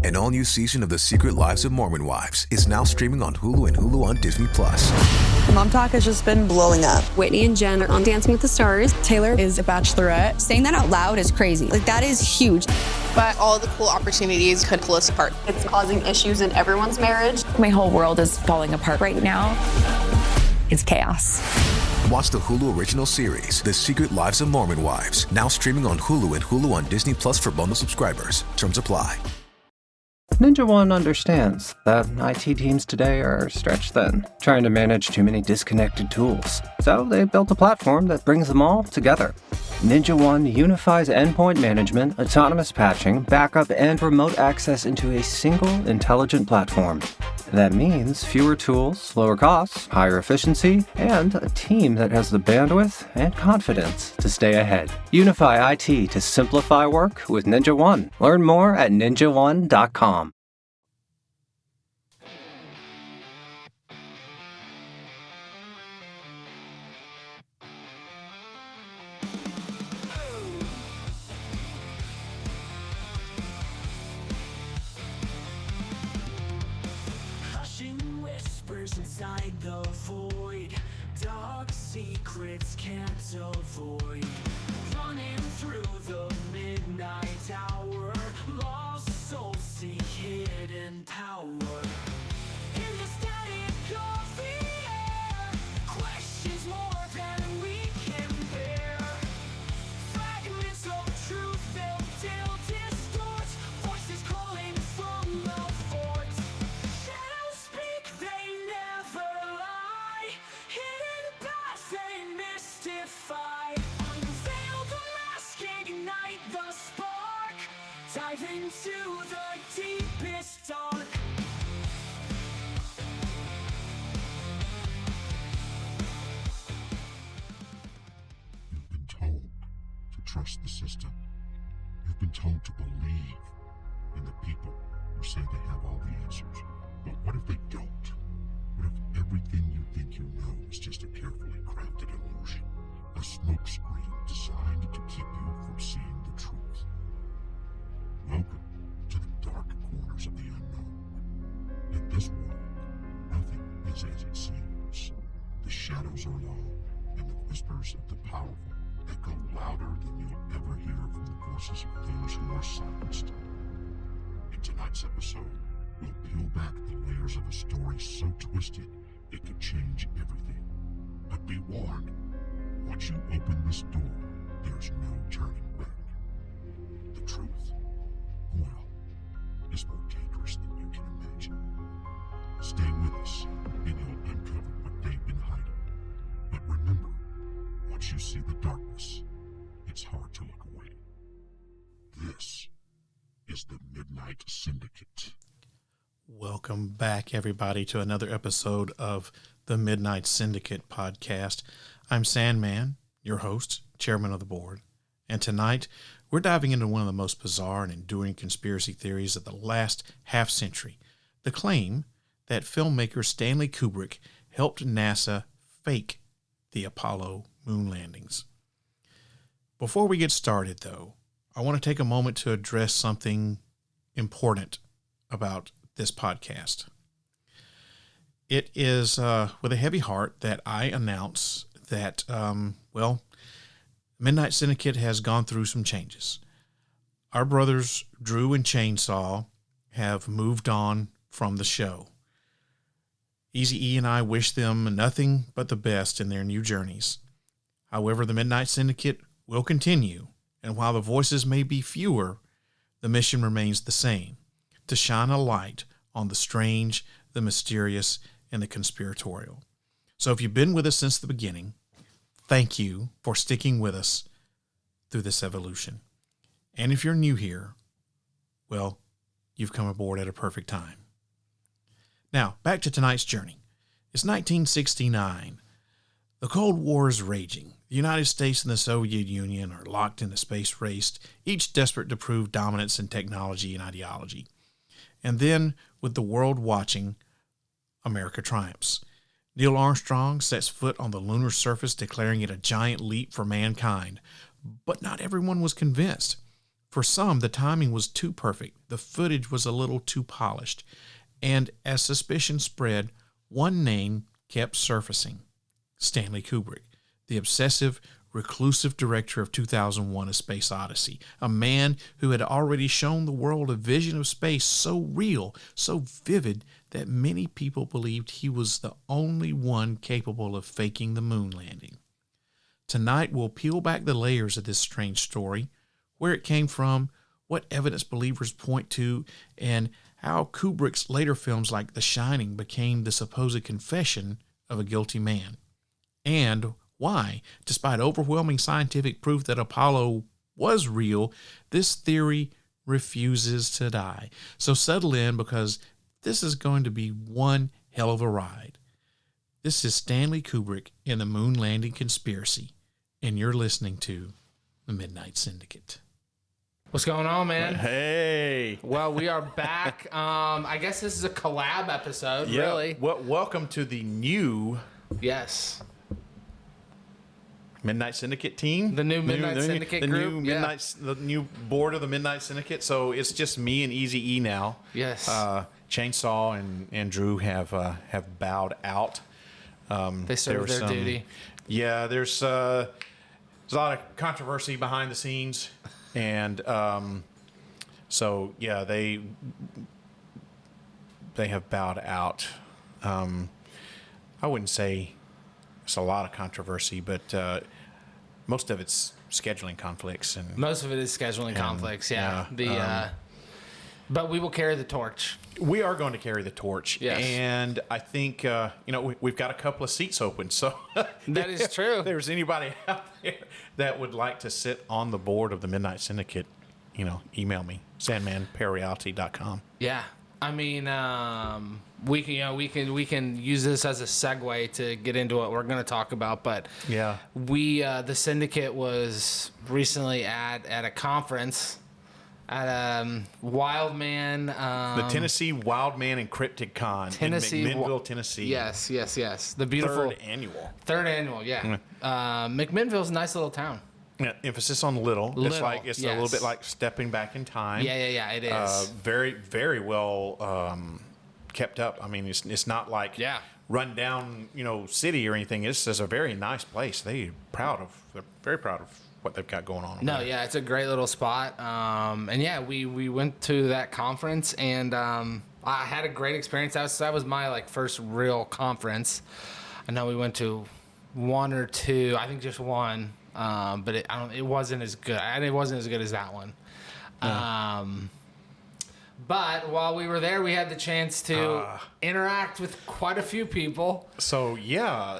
An all-new season of The Secret Lives of Mormon Wives is now streaming on Hulu and Hulu on Disney+. Mom talk has just been blowing up. Whitney and Jen are on Dancing with the Stars. Taylor is a bachelorette. Saying that out loud is crazy. Like, that is huge. But all of the cool opportunities could pull us apart. It's causing issues in everyone's marriage. My whole world is falling apart right now. It's chaos. Watch the Hulu original series, The Secret Lives of Mormon Wives, now streaming on Hulu and Hulu on Disney Plus for bundle subscribers. Terms apply. Ninja One understands that IT teams today are stretched thin, trying to manage too many disconnected tools. So they built a platform that brings them all together. Ninja One unifies endpoint management, autonomous patching, backup, and remote access into a single intelligent platform. That means fewer tools, lower costs, higher efficiency, and a team that has the bandwidth and confidence to stay ahead. Unify IT to simplify work with Ninja One. Learn more at ninja1.com. Inside the void, dark secrets can't avoid. Running through the midnight hour, lost souls seek hidden power. In the static of the air, questions more than we can bear. Fragments of truth they'll distort, voices calling from the fort. Shadows speak, they never lie. Hidden paths they mystify. Unveil the mask, ignite the spark. Dive into the deepest dark. You've been told to trust the system. You've been told to believe in the people who say they have all the answers. But what if they don't? What if everything you think you know is just a carefully crafted illusion? A smokescreen designed to keep you from seeing the truth. Welcome to the dark corners of the unknown. In this world, nothing is as it seems. The shadows are long, and the whispers of the powerful echo louder than you'll ever hear from the voices of those who are silenced. In tonight's episode, we'll peel back the layers of a story so twisted it could change everything. But be warned, once you open this door, there's no turning back. The truth, well, is more dangerous than you can imagine. Stay with us, and you'll uncover what they've been hiding. But remember, once you see the darkness, it's hard to look away. This is the Midnight Syndicate. Welcome back, everybody, to another episode of the Midnight Syndicate podcast. I'm Sandman, your host, chairman of the board, and tonight we're diving into one of the most bizarre and enduring conspiracy theories of the last half-century, the claim that filmmaker Stanley Kubrick helped NASA fake the Apollo moon landings. Before we get started, though, I want to take a moment to address something important about this podcast. It is with a heavy heart that I announce that, Midnight Syndicate has gone through some changes. Our brothers, Drew and Chainsaw, have moved on from the show. Easy E and I wish them nothing but the best in their new journeys. However, the Midnight Syndicate will continue, and while the voices may be fewer, the mission remains the same: to shine a light on the strange, the mysterious, and the conspiratorial. So if you've been with us since the beginning, thank you for sticking with us through this evolution. And if you're new here, well, you've come aboard at a perfect time. Now, back to tonight's journey. It's 1969. The Cold War is raging. The United States and the Soviet Union are locked in a space race, each desperate to prove dominance in technology and ideology. And then, with the world watching, America triumphs. Neil Armstrong sets foot on the lunar surface, declaring it a giant leap for mankind. But not everyone was convinced. For some, the timing was too perfect. The footage was a little too polished. And as suspicion spread, one name kept surfacing: Stanley Kubrick, the obsessive, reclusive director of 2001: A Space Odyssey, a man who had already shown the world a vision of space so real, so vivid, that many people believed he was the only one capable of faking the moon landing. Tonight, we'll peel back the layers of this strange story, where it came from, what evidence believers point to, and how Kubrick's later films like The Shining became the supposed confession of a guilty man. And why, despite overwhelming scientific proof that Apollo was real, this theory refuses to die. So settle in, because this is going to be one hell of a ride. This is Stanley Kubrick in the Moon Landing Conspiracy, and you're listening to the Midnight Syndicate. What's going on, man? Hey. Well, we are back. I guess this is a collab episode, really. Welcome to the new Yes. Midnight Syndicate team. The new Midnight Syndicate group. The new board of the Midnight Syndicate. So it's just me and Easy E now. Yes. Chainsaw and Drew have bowed out. They served their duty. Yeah, there's a lot of controversy behind the scenes. And so, yeah, they have bowed out. I wouldn't say it's a lot of controversy, but most of it's scheduling conflicts. And most of it is scheduling conflicts, yeah. But we will carry the torch. We are going to carry the torch. Yes. And I think, we've got a couple of seats open. So that is true. If there's anybody out there that would like to sit on the board of the Midnight Syndicate, email me, sandmanparreality.com. Yeah. I mean, we can use this as a segue to get into what we're going to talk about. But yeah, the Syndicate was recently at a conference at Wildman. The Tennessee Wildman and Cryptid Con in McMinnville, Tennessee. Yes. The beautiful third annual. Yeah. McMinnville's a nice little town. Yeah, emphasis on little. It's a little bit like stepping back in time. Yeah. It is very, very well kept up. I mean, it's not like run down, city or anything. It's just a very nice place. They're very proud of what they've got going on. Yeah, it's a great little spot. And yeah, we went to that conference, and I had a great experience. That was my first real conference. I know we went to one or two, I think just one. But it wasn't as good. It wasn't as good as that one. Yeah. But while we were there, we had the chance to interact with quite a few people. So yeah.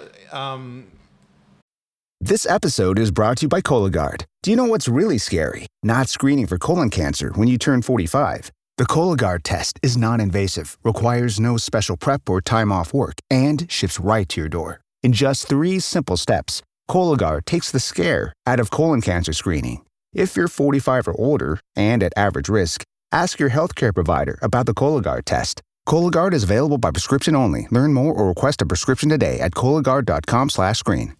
This episode is brought to you by Cologuard. Do you know what's really scary? Not screening for colon cancer when you turn 45. The Cologuard test is non-invasive, requires no special prep or time off work, and ships right to your door. In just 3 simple steps, Cologuard takes the scare out of colon cancer screening. If you're 45 or older and at average risk, ask your healthcare provider about the Cologuard test. Cologuard is available by prescription only. Learn more or request a prescription today at Cologuard.com/screen.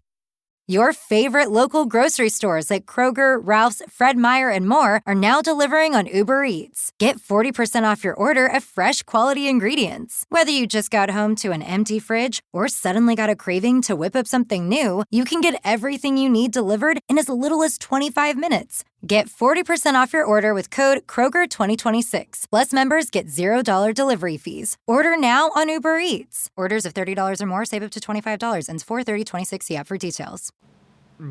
Your favorite local grocery stores like Kroger, Ralph's, Fred Meyer, and more are now delivering on Uber Eats. Get 40% off your order of fresh, quality ingredients. Whether you just got home to an empty fridge or suddenly got a craving to whip up something new, you can get everything you need delivered in as little as 25 minutes. Get 40% off your order with code Kroger2026. Plus, members get $0 delivery fees. Order now on Uber Eats. Orders of $30 or more save up to $25. Ends 4/30/26. See app for details.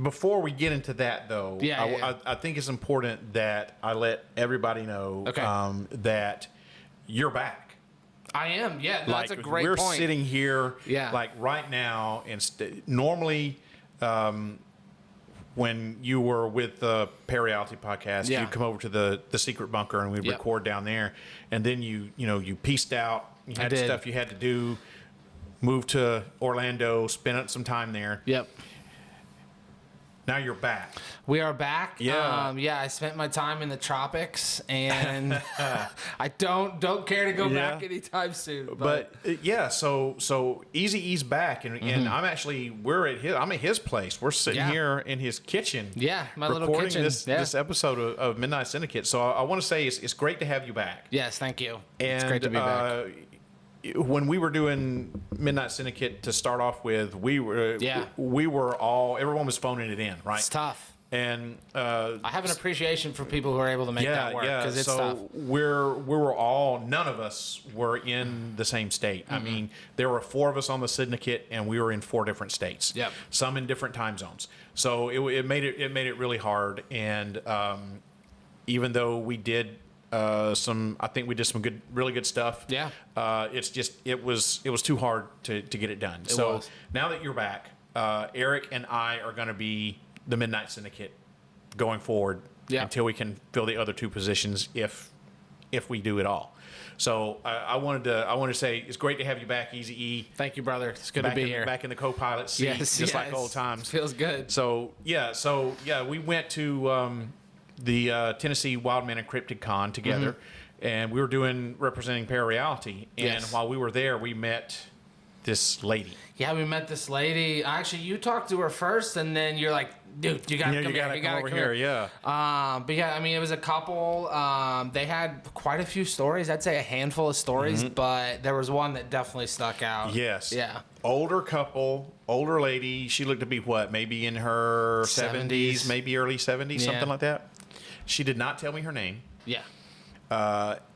Before we get into that, though, I think it's important that I let everybody know that you're back. I am. Yeah, that's a great point. We're sitting here, right now, and normally. When you were with the Parreality podcast, you'd come over to the secret bunker and we'd record down there. And then you pieced out. You had stuff you had to do. Moved to Orlando, spent some time there. Yep. Now you're back. We are back. Yeah. I spent my time in the tropics, and I don't care to go back anytime soon. But so Easy E's back, and I'm actually I'm at his place. We're sitting here in his kitchen. Yeah, my little recording kitchen. This episode of Midnight Syndicate. So I want to say it's great to have you back. Yes, thank you. And, it's great to be back. When we were doing Midnight Syndicate to start off with, everyone was phoning it in, right? It's tough. And I have an appreciation for people who are able to make that work, because it's tough. None of us were in the same state. I mean, there were 4 of us on the syndicate, and we were in 4 different states. Yep. Some in different time zones. So it made it really hard. And even though we did I think we did some really good stuff. Yeah. It was too hard to get it done. So now that you're back, Eric and I are going to be the Midnight Syndicate going forward until we can fill the other 2 positions if we do it all. So I wanted to say it's great to have you back, Easy E. Thank you, brother. It's good to be here. Back in the co-pilot seat, just like old times. Feels good. So we went to the Tennessee Wildman and Cryptid Con together, and we were representing Parareality. And while we were there, we met this lady. Yeah, we met this lady. Actually, you talked to her first, and then you're like, dude, you gotta come here. You gotta come here. Yeah. But yeah, I mean, it was a couple. They had quite a few stories. I'd say a handful of stories, but there was one that definitely stuck out. Yes. Yeah. Older couple, older lady. She looked to be maybe in her 70s, maybe early 70s, something like that. She did not tell me her name. Yeah.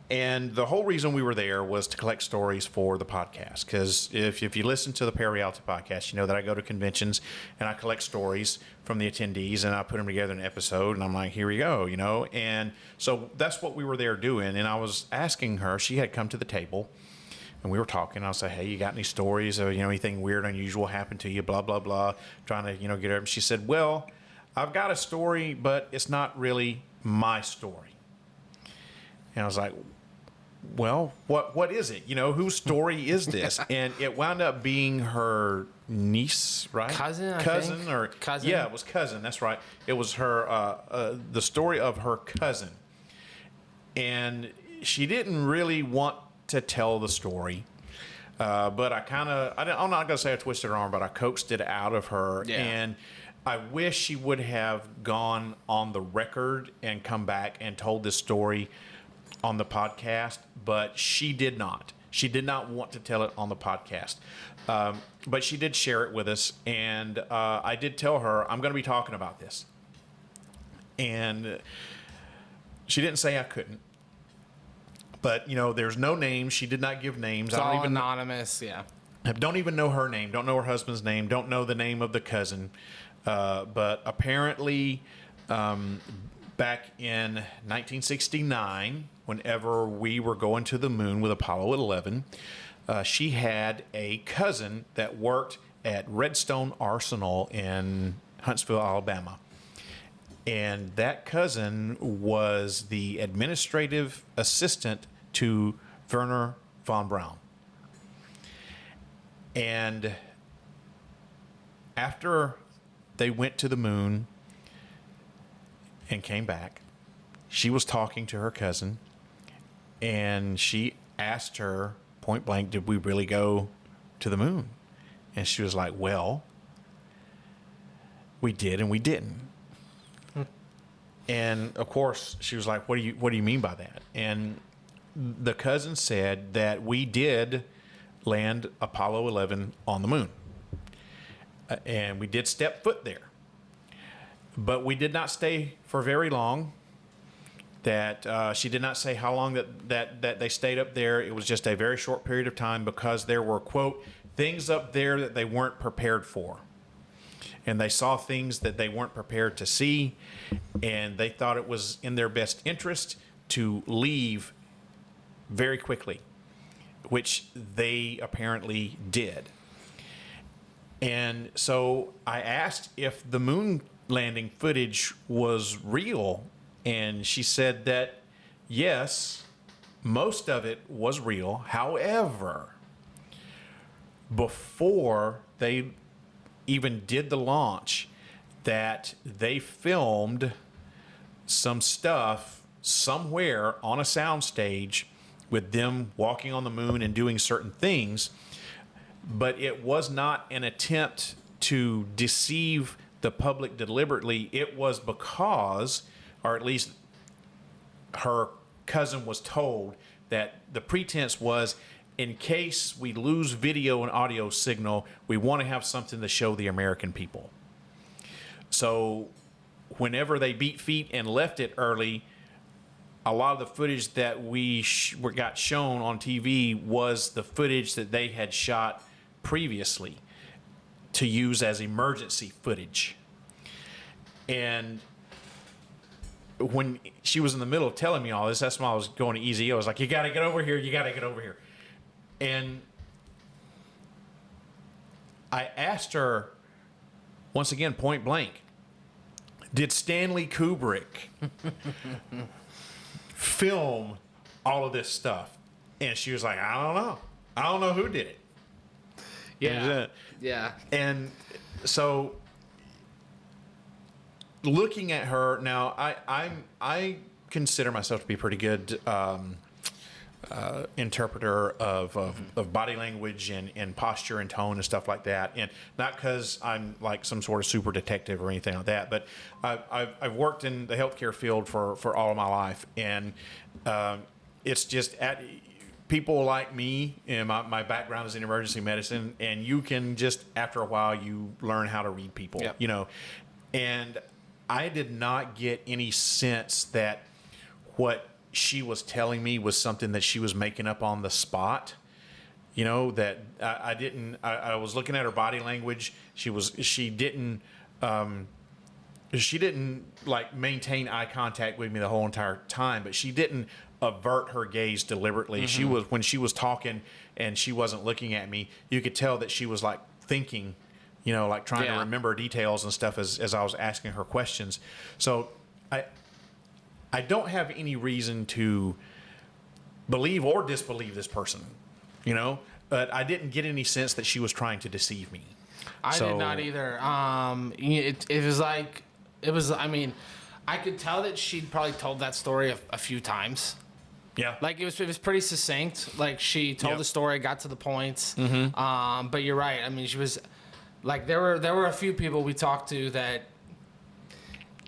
And the whole reason we were there was to collect stories for the podcast. Because if you listen to the Parareality podcast, you know that I go to conventions and I collect stories from the attendees and I put them together in an episode. And I'm like, here we go, And so that's what we were there doing. And I was asking her, she had come to the table and we were talking. I was like, hey, you got any stories of, anything weird, unusual happened to you, blah, blah, blah. Trying to, get her. And she said, well, I've got a story, but it's not really my story. And I was like, well, what is it? Whose story is this? And it wound up being her niece, right? Cousin. Yeah, it was cousin. That's right. It was her, the story of her cousin. And she didn't really want to tell the story. But I'm not going to say I twisted her arm, but I coaxed it out of her. Yeah. And I wish she would have gone on the record and come back and told this story on the podcast, but she did not. She did not want to tell it on the podcast. But she did share it with us, and I did tell her, I'm going to be talking about this. And she didn't say I couldn't. But, there's no names. She did not give names. It's all anonymous, yeah. I don't even know her name. Don't know her husband's name. Don't know the name of the cousin. But apparently, back in 1969, whenever we were going to the moon with Apollo 11, she had a cousin that worked at Redstone Arsenal in Huntsville, Alabama. And that cousin was the administrative assistant to Werner von Braun. And after they went to the moon and came back, she was talking to her cousin, and she asked her point blank, did we really go to the moon? And she was like, well, we did and we didn't. And of course she was like, what do you mean by that? And the cousin said that we did land Apollo 11 on the moon. And we did step foot there. But we did not stay for very long. That she did not say how long that they stayed up there. It was just a very short period of time because there were, quote, things up there that they weren't prepared for. And they saw things that they weren't prepared to see. And they thought it was in their best interest to leave very quickly, which they apparently did. And so I asked if the moon landing footage was real, and she said that yes, most of it was real. However, before they even did the launch, that they filmed some stuff somewhere on a soundstage with them walking on the moon and doing certain things, but it was not an attempt to deceive the public deliberately. It was because, or at least her cousin was told, that the pretense was, in case we lose video and audio signal, we want to have something to show the American people. So whenever they beat feet and left it early, a lot of the footage that we got shown on TV was the footage that they had shot previously to use as emergency footage. And when she was in the middle of telling me all this, that's when I was going to Easy E. I was like, you got to get over here. You got to get over here. And I asked her, once again, point blank, did Stanley Kubrick film all of this stuff? And she was like, I don't know. I don't know who did it. Yeah. Yeah. And so looking at her now, I consider myself to be a pretty good interpreter of body language and posture and tone and stuff like that. And not because I'm like some sort of super detective or anything like that, but I've worked in the healthcare field for all of my life. And it's just people like me, and my background is in emergency medicine, and you can just, after a while, you learn how to read people, Yep. you know. And I did not get any sense that what she was telling me was something that she was making up on the spot. You know, that I was looking at her body language. She didn't like maintain eye contact with me the whole entire time, but she didn't avert her gaze deliberately. Mm-hmm. She was, when she was talking and she wasn't looking at me, you could tell that she was like thinking, you know, like trying to remember details and stuff as I was asking her questions. So I don't have any reason to believe or disbelieve this person, you know, but I didn't get any sense that she was trying to deceive me. I did not either. It was, I mean, I could tell that she'd probably told that story a few times. Yeah. Like it was pretty succinct. Like she told the story, got to the points. Mm-hmm. But you're right. I mean, she was like, there were a few people we talked to that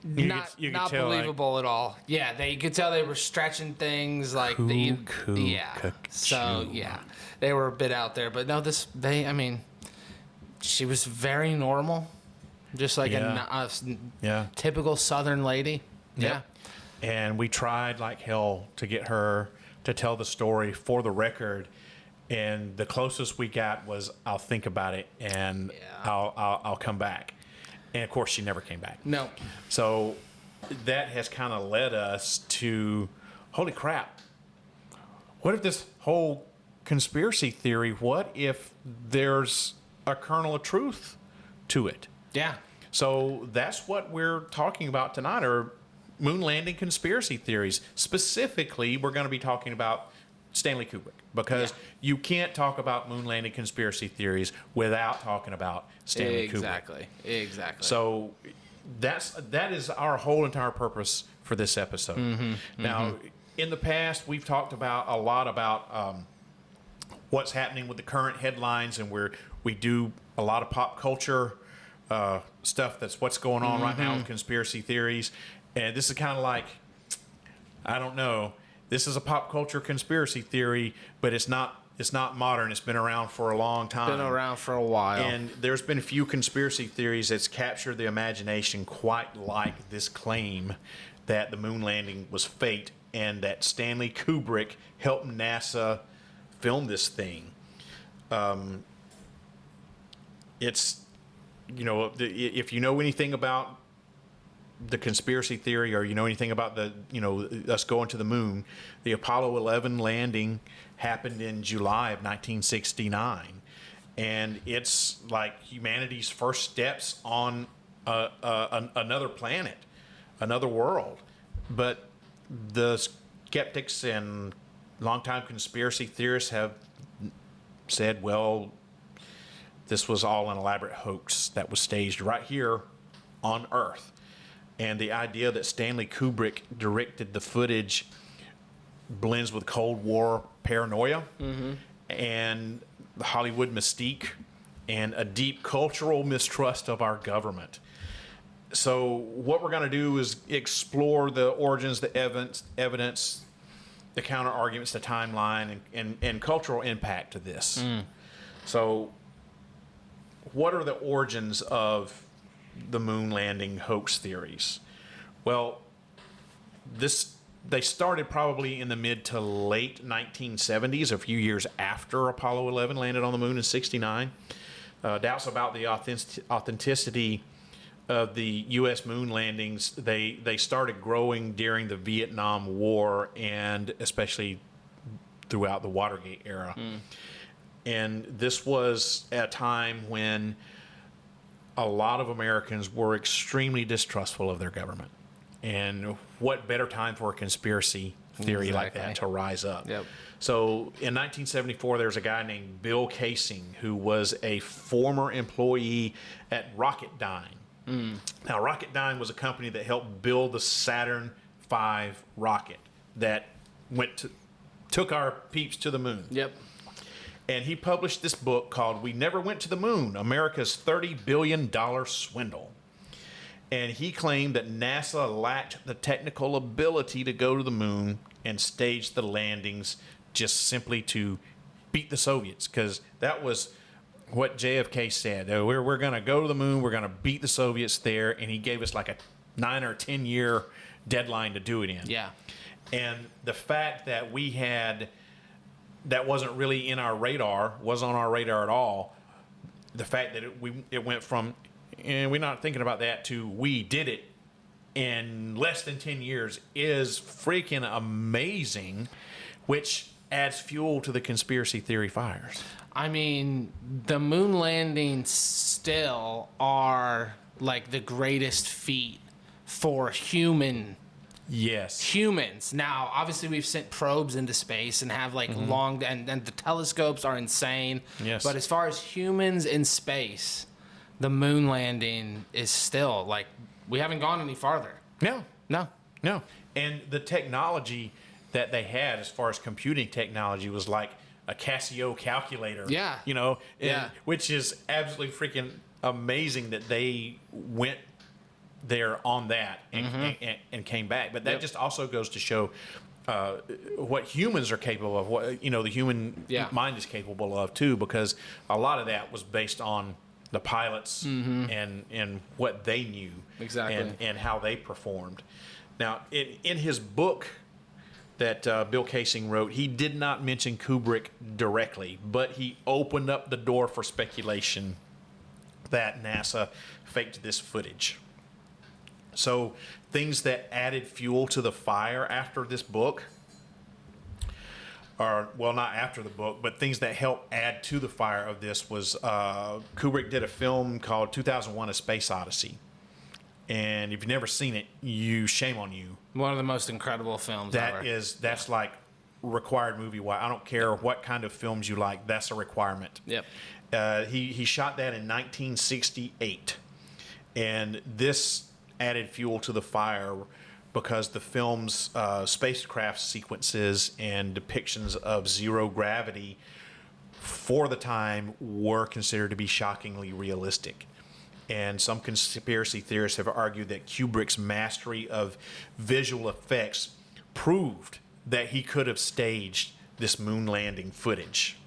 not tell, believable at all. Yeah, they could tell they were stretching things like they were a bit out there. But no, she was very normal, just like a typical Southern lady. Yep. Yeah. And we tried like hell to get her to tell the story for the record, and the closest we got was, I'll think about it and I'll come back. And of course, she never came back. No. So that has kind of led us to, holy crap, what if this whole conspiracy theory, what if there's a kernel of truth to it? Yeah. So that's what we're talking about tonight, are moon landing conspiracy theories. Specifically, we're going to be talking about Stanley Kubrick, because you can't talk about moon landing conspiracy theories without talking about Stanley Kubrick. Exactly. So that is our whole entire purpose for this episode. Now, in the past, we've talked about a lot about what's happening with the current headlines, and we do a lot of pop culture stuff. That's what's going on right now with conspiracy theories. And this is kind of like, I don't know, this is a pop culture conspiracy theory, but it's not modern. It's been around for a long time. Been around for a while. And there's been a few conspiracy theories that's captured the imagination, quite like this claim that the moon landing was fake and that Stanley Kubrick helped NASA film this thing. It's, you know, if you know anything about the conspiracy theory, or you know anything about us going to the moon, the Apollo 11 landing happened in July of 1969, and it's like humanity's first steps on another planet, another world. But the skeptics and longtime conspiracy theorists have said, well, this was all an elaborate hoax that was staged right here on Earth. And the idea that Stanley Kubrick directed the footage blends with Cold War paranoia and the Hollywood mystique and a deep cultural mistrust of our government. So what we're going to do is explore the origins, the evidence, the counter arguments, the timeline, and cultural impact to this. So what are the origins of the moon landing hoax theories? Well, they started probably in the mid to late 1970s, a few years after Apollo 11 landed on the moon in '69. Doubts about the authenticity of the U.S. moon landings, they started growing during the Vietnam War and especially throughout the Watergate era. And this was a time when a lot of Americans were extremely distrustful of their government. And what better time for a conspiracy theory like that to rise up? So in 1974, there's a guy named Bill Casing who was a former employee at Rocketdyne. Now, Rocketdyne was a company that helped build the Saturn V rocket that took our peeps to the moon. And he published this book called We Never Went to the Moon, America's $30 Billion Swindle. And he claimed that NASA lacked the technical ability to go to the moon and stage the landings just simply to beat the Soviets, because that was what JFK said. We're going to go to the moon, we're going to beat the Soviets there, and he gave us like a 9 or 10 year deadline to do it in. And the fact that we had that wasn't really in our radar, wasn't on our radar at all, the fact that it went from and we're not thinking about that to we did it in less than 10 years is freaking amazing, which adds fuel to the conspiracy theory fires. I mean, the moon landings still are like the greatest feat for humans. Now, obviously, we've sent probes into space and have like long, and the telescopes are insane. But as far as humans in space, the moon landing is still like, we haven't gone any farther. No. And the technology that they had as far as computing technology was like a Casio calculator. Which is absolutely freaking amazing that they went there on that and came back. But that just also goes to show what humans are capable of, what the human mind is capable of too, because a lot of that was based on the pilots and what they knew and how they performed. Now, in his book that Bill Casing wrote, he did not mention Kubrick directly, but he opened up the door for speculation that NASA faked this footage. So things that added fuel to the fire after this book, or well, not after the book, but things that helped add to the fire of this was Kubrick did a film called 2001: A Space Odyssey. And if you've never seen it, shame on you. One of the most incredible films ever. That's like required movie. I don't care what kind of films you like. That's a requirement. He shot that in 1968, and this added fuel to the fire because the film's spacecraft sequences and depictions of zero gravity for the time were considered to be shockingly realistic. And some conspiracy theorists have argued that Kubrick's mastery of visual effects proved that he could have staged this moon landing footage.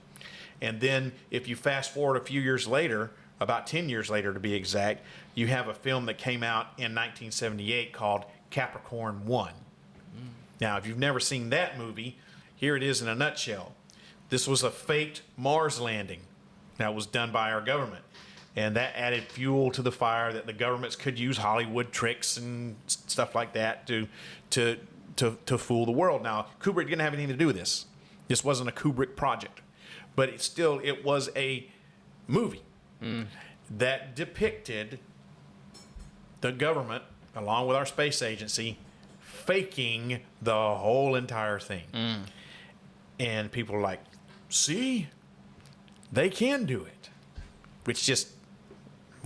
And then if you fast forward a few years later, about 10 years later to be exact, you have a film that came out in 1978 called Capricorn 1. Now, if you've never seen that movie, here it is in a nutshell. This was a faked Mars landing that was done by our government. And that added fuel to the fire that the governments could use Hollywood tricks and stuff like that to fool the world. Now, Kubrick didn't have anything to do with this. This wasn't a Kubrick project. But it was a movie that depicted the government, along with our space agency, faking the whole entire thing. And people are like, see, they can do it. Which just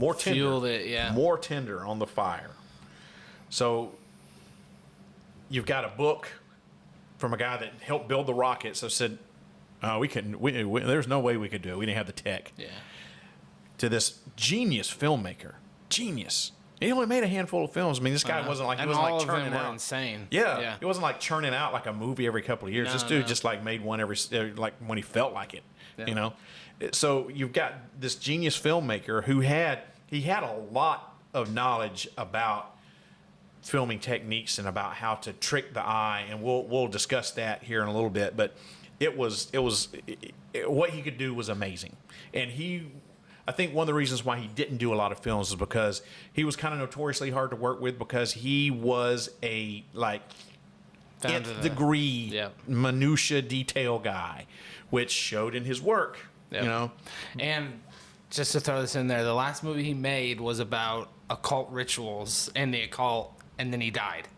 more tender, fueled it, yeah. more tender on the fire. So you've got a book from a guy that helped build the rocket. So said, we couldn't. There's no way we could do it. We didn't have the tech. Yeah. To this genius filmmaker, genius. He only made a handful of films. I mean, this guy wasn't like he wasn't like churning out. Insane. Yeah, it wasn't like churning out like a movie every couple of years. This dude just like made one every like when he felt like it. Yeah. You know, so you've got this genius filmmaker who had a lot of knowledge about filming techniques and about how to trick the eye, and we'll discuss that here in a little bit. But it was what he could do was amazing, and I think one of the reasons why he didn't do a lot of films is because he was kind of notoriously hard to work with because he was a nth degree minutia detail guy, which showed in his work. Yep. You know, and just to throw this in there, the last movie he made was about occult rituals and the occult, and then he died.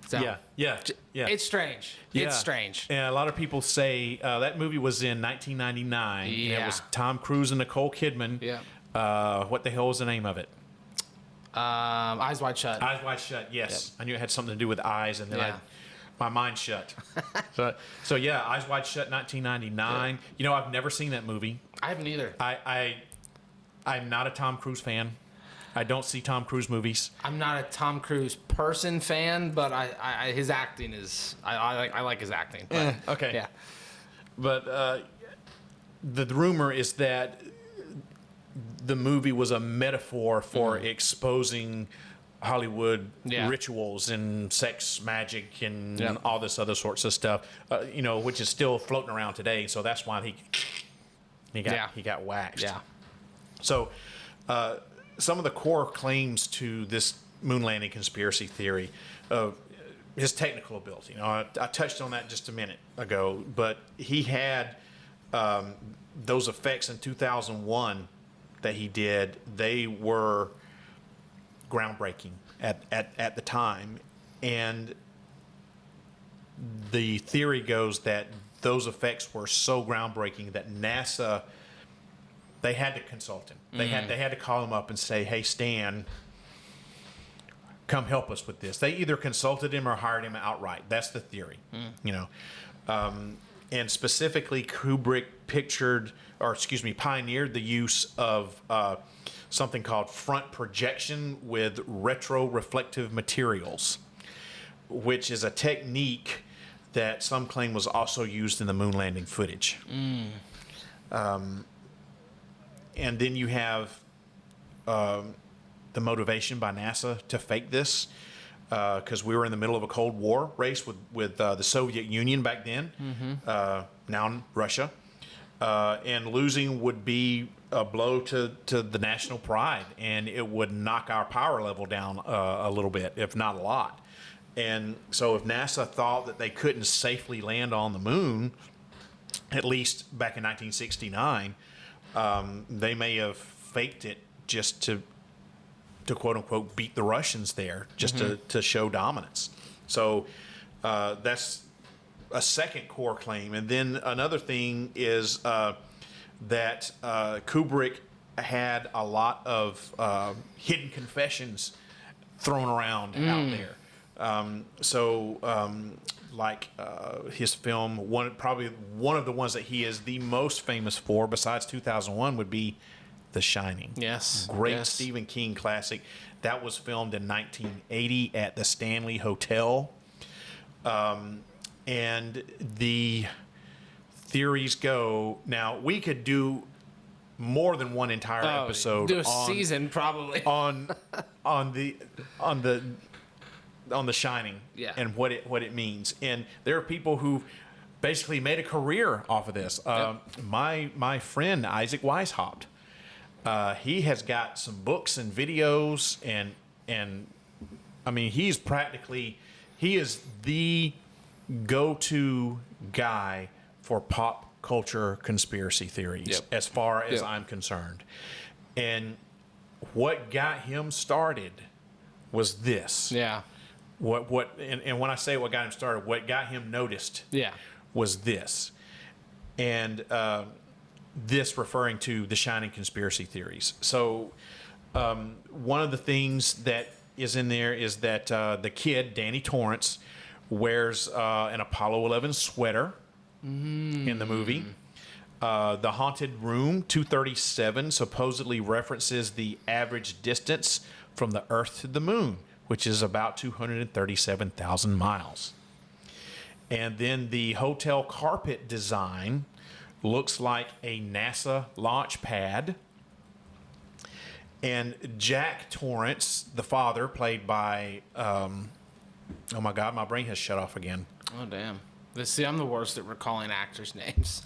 So, yeah. It's strange. Yeah. It's strange. And a lot of people say that movie was in 1999. Yeah. And it was Tom Cruise and Nicole Kidman. Yeah. What the hell was the name of it? Eyes Wide Shut. Eyes Wide Shut, yes. Yep. I knew it had something to do with eyes, and then my mind shut. so yeah, Eyes Wide Shut, 1999. Yeah. You know, I've never seen that movie. I haven't either. I'm not a Tom Cruise fan. I don't see Tom Cruise movies. I'm not a Tom Cruise person fan, but I his acting is I like his acting. But, okay. Yeah. But the rumor is that the movie was a metaphor for exposing Hollywood rituals and sex magic and all this other sorts of stuff, you know, which is still floating around today. So that's why he got waxed. Yeah. So some of the core claims to this moon landing conspiracy theory of his technical ability. You know, I touched on that just a minute ago, but he had those effects in 2001 that he did. They were groundbreaking at the time, and the theory goes that those effects were so groundbreaking that NASA, they had to consult him. They had to call him up and say, "Hey, Stan, come help us with this." They either consulted him or hired him outright. That's the theory, you know. And specifically, Kubrick pioneered the use of something called front projection with retroreflective materials, which is a technique that some claim was also used in the moon landing footage. And then you have the motivation by NASA to fake this, because we were in the middle of a Cold War race with the Soviet Union back then, now Russia, and losing would be a blow to the national pride, and it would knock our power level down a little bit, if not a lot. And so if NASA thought that they couldn't safely land on the moon, at least back in 1969, they may have faked it just to quote unquote beat the Russians there, just to show dominance. So that's a second core claim. And then another thing is that Kubrick had a lot of hidden confessions thrown around out there. Like his film, probably one of the ones that he is the most famous for, besides 2001, would be The Shining. Yes. Great Stephen King classic. That was filmed in 1980 at the Stanley Hotel. And the theories go, now we could do more than one entire episode. Do a season probably on The Shining, and what it means. And there are people who basically made a career off of this. My friend Isaac Weishaupt, he has got some books and videos, and I mean, he is the go-to guy for pop culture conspiracy theories, as far as I'm concerned. And what got him started was this. Yeah. And when I say what got him started, what got him noticed was this. And this referring to the Shining conspiracy theories. So one of the things that is in there is that the kid, Danny Torrance, wears an Apollo 11 sweater in the movie. The haunted room 237 supposedly references the average distance from the Earth to the moon, which is about 237,000 miles. And then the hotel carpet design looks like a NASA launch pad. And Jack Torrance, the father, played by, oh my God, my brain has shut off again. Oh, damn. See, I'm the worst at recalling actors' names.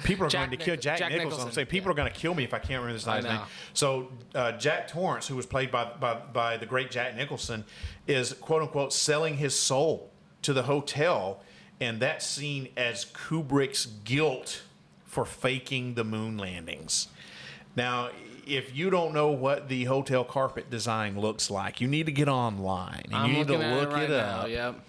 People are going to kill Jack Nicholson. I'm saying people are going to kill me if I can't remember this guy's name. So Jack Torrance, who was played by the great Jack Nicholson, is quote unquote selling his soul to the hotel, and that's seen as Kubrick's guilt for faking the moon landings. Now, if you don't know what the hotel carpet design looks like, you need to get online and you need to look it up. Yep.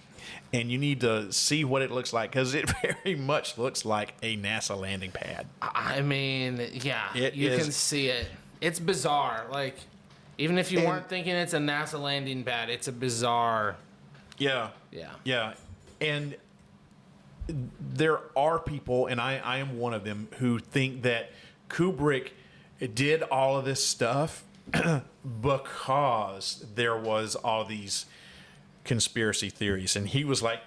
And you need to see what it looks like, because it very much looks like a NASA landing pad. I mean, yeah, you can see it. It's bizarre. Like, even if you weren't thinking it's a NASA landing pad, it's a bizarre. Yeah. And there are people, and I am one of them, who think that Kubrick did all of this stuff because there was all these conspiracy theories, and he was like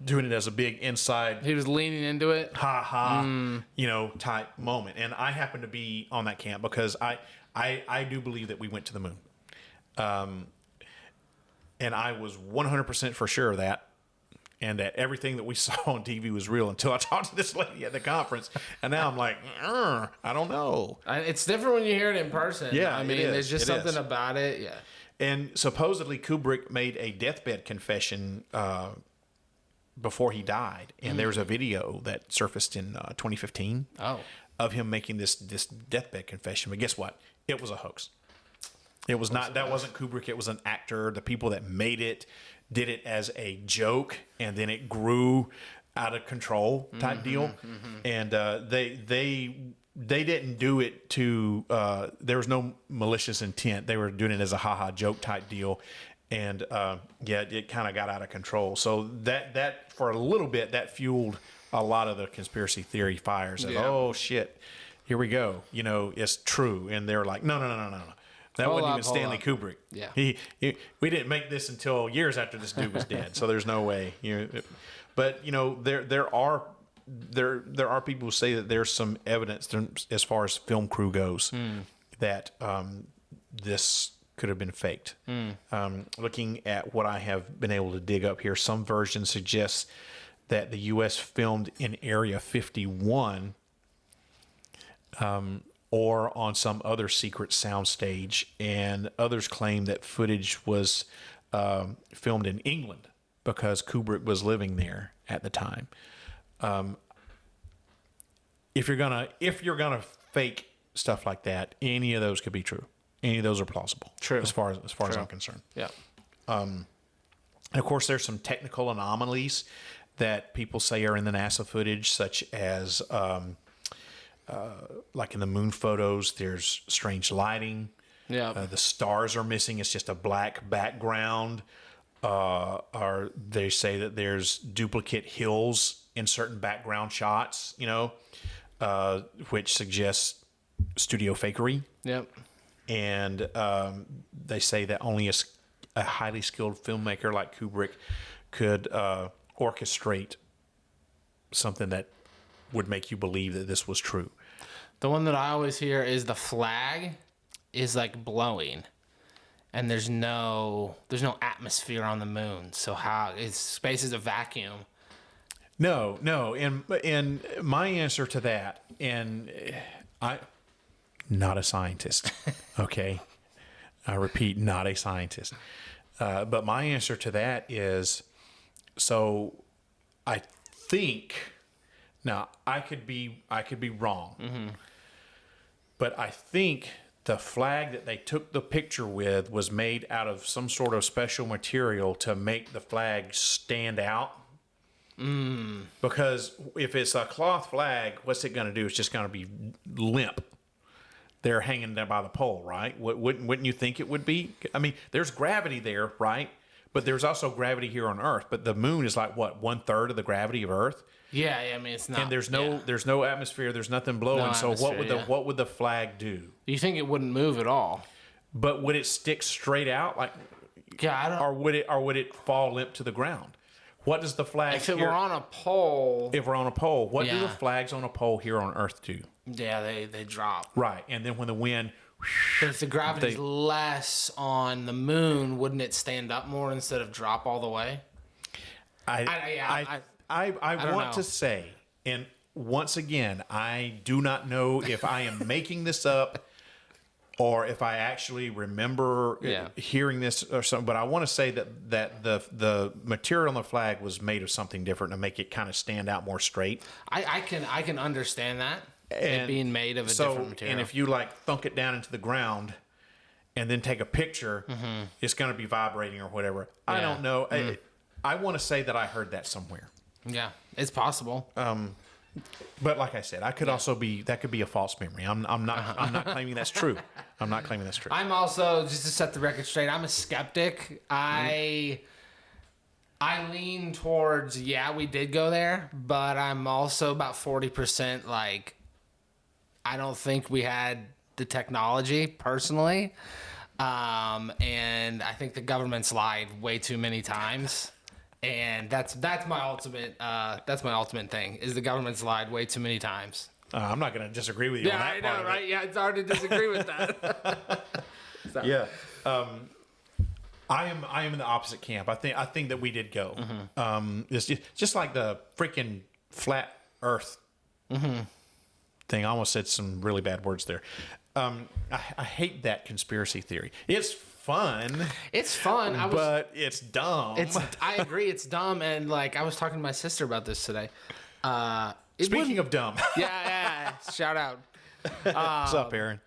doing it as a big inside, he was leaning into it, type moment. And I happen to be on that camp because I do believe that we went to the moon, and I was 100% for sure of that, and that everything that we saw on TV was real until I talked to this lady at the conference, and now I'm like, I don't know. It's different when you hear it in person. Yeah, I mean, there's just something about it. Yeah. And supposedly Kubrick made a deathbed confession before he died. And there was a video that surfaced in 2015 of him making this deathbed confession. But guess what? It was a hoax. It was not. That wasn't Kubrick. It was an actor. The people that made it did it as a joke, and then it grew out of control type deal. And they didn't do it to, there was no malicious intent. They were doing it as a haha joke type deal. And it kind of got out of control. So that for a little bit, that fueled a lot of the conspiracy theory fires. Oh shit, here we go. It's true. And they're like, no. That wasn't even Stanley Kubrick. Yeah. We didn't make this until years after this dude was dead. So there's no way. But there are people who say that there's some evidence as far as film crew goes that this could have been faked. Looking at what I have been able to dig up here, some versions suggest that the U.S. filmed in Area 51 or on some other secret soundstage, and others claim that footage was filmed in England because Kubrick was living there at the time. If you're gonna fake stuff like that, any of those could be true. Any of those are plausible. True. As far as I'm concerned. Yeah. And of course, there's some technical anomalies that people say are in the NASA footage, such as like in the moon photos, there's strange lighting. Yeah. The stars are missing. It's just a black background. Or they say that there's duplicate hills in certain background shots, which suggests studio fakery. Yep. And they say that only a highly skilled filmmaker like Kubrick could orchestrate something that would make you believe that this was true. The one that I always hear is the flag is like blowing, and there's no atmosphere on the moon. So space is a vacuum. No, and my answer to that, and I'm not a scientist, okay? I repeat, not a scientist. But my answer to that is, so I think, now I could be wrong, but I think the flag that they took the picture with was made out of some sort of special material to make the flag stand out. Because if it's a cloth flag, what's it going to do? It's just going to be limp. They're hanging there by the pole, right? Wouldn't you think it would be? I mean, there's gravity there, right? But there's also gravity here on Earth. But the moon is like, what, 1/3 of the gravity of Earth? Yeah, I mean, it's not. And there's no atmosphere. There's nothing blowing. No so atmosphere, what would the flag do? You think it wouldn't move at all? But would it stick straight out, like? Yeah, I don't. Or would it fall limp to the ground? What does the flag? If it were on a pole. If we're on a pole, what do the flags on a pole here on Earth do? Yeah, they drop. Right, and then when the wind. But if the gravity's less on the moon, wouldn't it stand up more instead of drop all the way? I want to say, and once again, I do not know if I am making this up or if I actually remember hearing this or something. But I want to say that the material on the flag was made of something different to make it kind of stand out more straight. I can understand that. It being made of a different material. And if you like thunk it down into the ground and then take a picture, it's going to be vibrating or whatever. I don't know. I want to say that I heard that somewhere. Yeah, it's possible. But like I said, that could be a false memory. I'm not claiming that's true. I'm not claiming that's true. I'm also, just to set the record straight, I'm a skeptic. I lean towards, we did go there, but I'm also about 40% like, I don't think we had the technology personally. And I think the government's lied way too many times. And that's my ultimate thing is the government's lied way too many times. I'm not going to disagree with you on that. Yeah, I know, right? Yeah, it's hard to disagree with that. Yeah. I am in the opposite camp. I think that we did go. It's just like the freaking flat Earth thing. I almost said some really bad words there. I hate that conspiracy theory. It's fun. It's fun. But it's dumb. I agree. It's dumb. And like, I was talking to my sister about this today. Speaking of dumb. Yeah. Shout out. What's up, Aaron?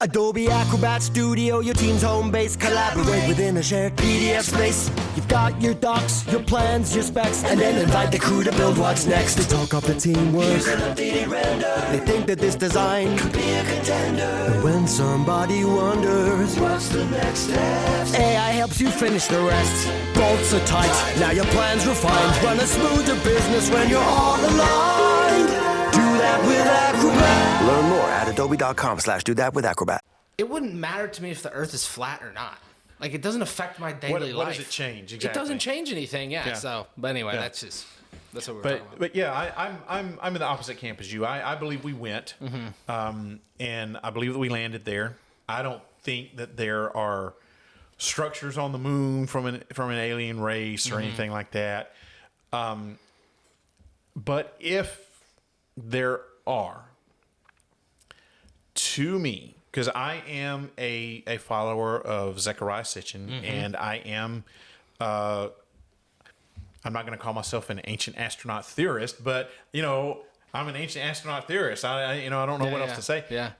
Adobe Acrobat Studio, your team's home base. Collaborate within a shared PDF space. You've got your docs, your plans, your specs, and then invite the crew to build what's next. They talk up the teamwork. Here's an updated render. They think that this design could be a contender. And when somebody wonders what's the next step, AI helps you finish the rest. Bolts are tight, now your plan's refined. Run a smoother business when you're all aligned. Do that with Acrobat. Learn more at adobe.com/do that with Acrobat. It wouldn't matter to me if the Earth is flat or not. Like, it doesn't affect my daily life. What does it change? Exactly. It doesn't change anything. Yeah. So, but anyway, that's what we're talking about. But yeah, I'm in the opposite camp as you. I believe we went, and I believe that we landed there. I don't think that there are structures on the moon from an alien race or anything like that. But if there are, to me, because I am a follower of Zecharia Sitchin, and I am, I'm not going to call myself an ancient astronaut theorist, but I'm an ancient astronaut theorist. I don't know what else to say. Yeah.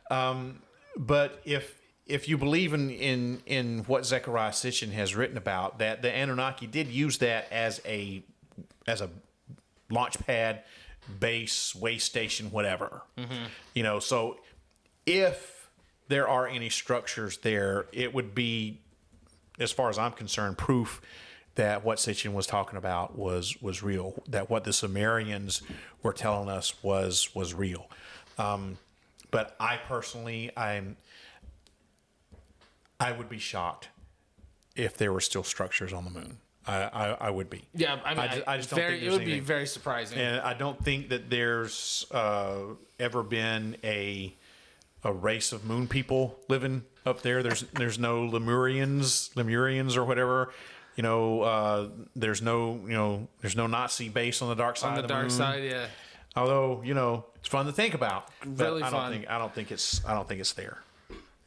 But if you believe in what Zecharia Sitchin has written about, that the Anunnaki did use that as a launch pad, base, way station, whatever. So if there are any structures there, it would be, as far as I'm concerned, proof that what Sitchin was talking about was real, that what the Sumerians were telling us was real. But I personally, I would be shocked if there were still structures on the moon. I would be. Yeah, I just don't think it would be very surprising. And I don't think that there's ever been a race of moon people living up there. There's no Lemurians or whatever. There's no Nazi base on the dark side of the moon. On the dark side, yeah. Although it's fun to think about. Really fun. I don't think it's there.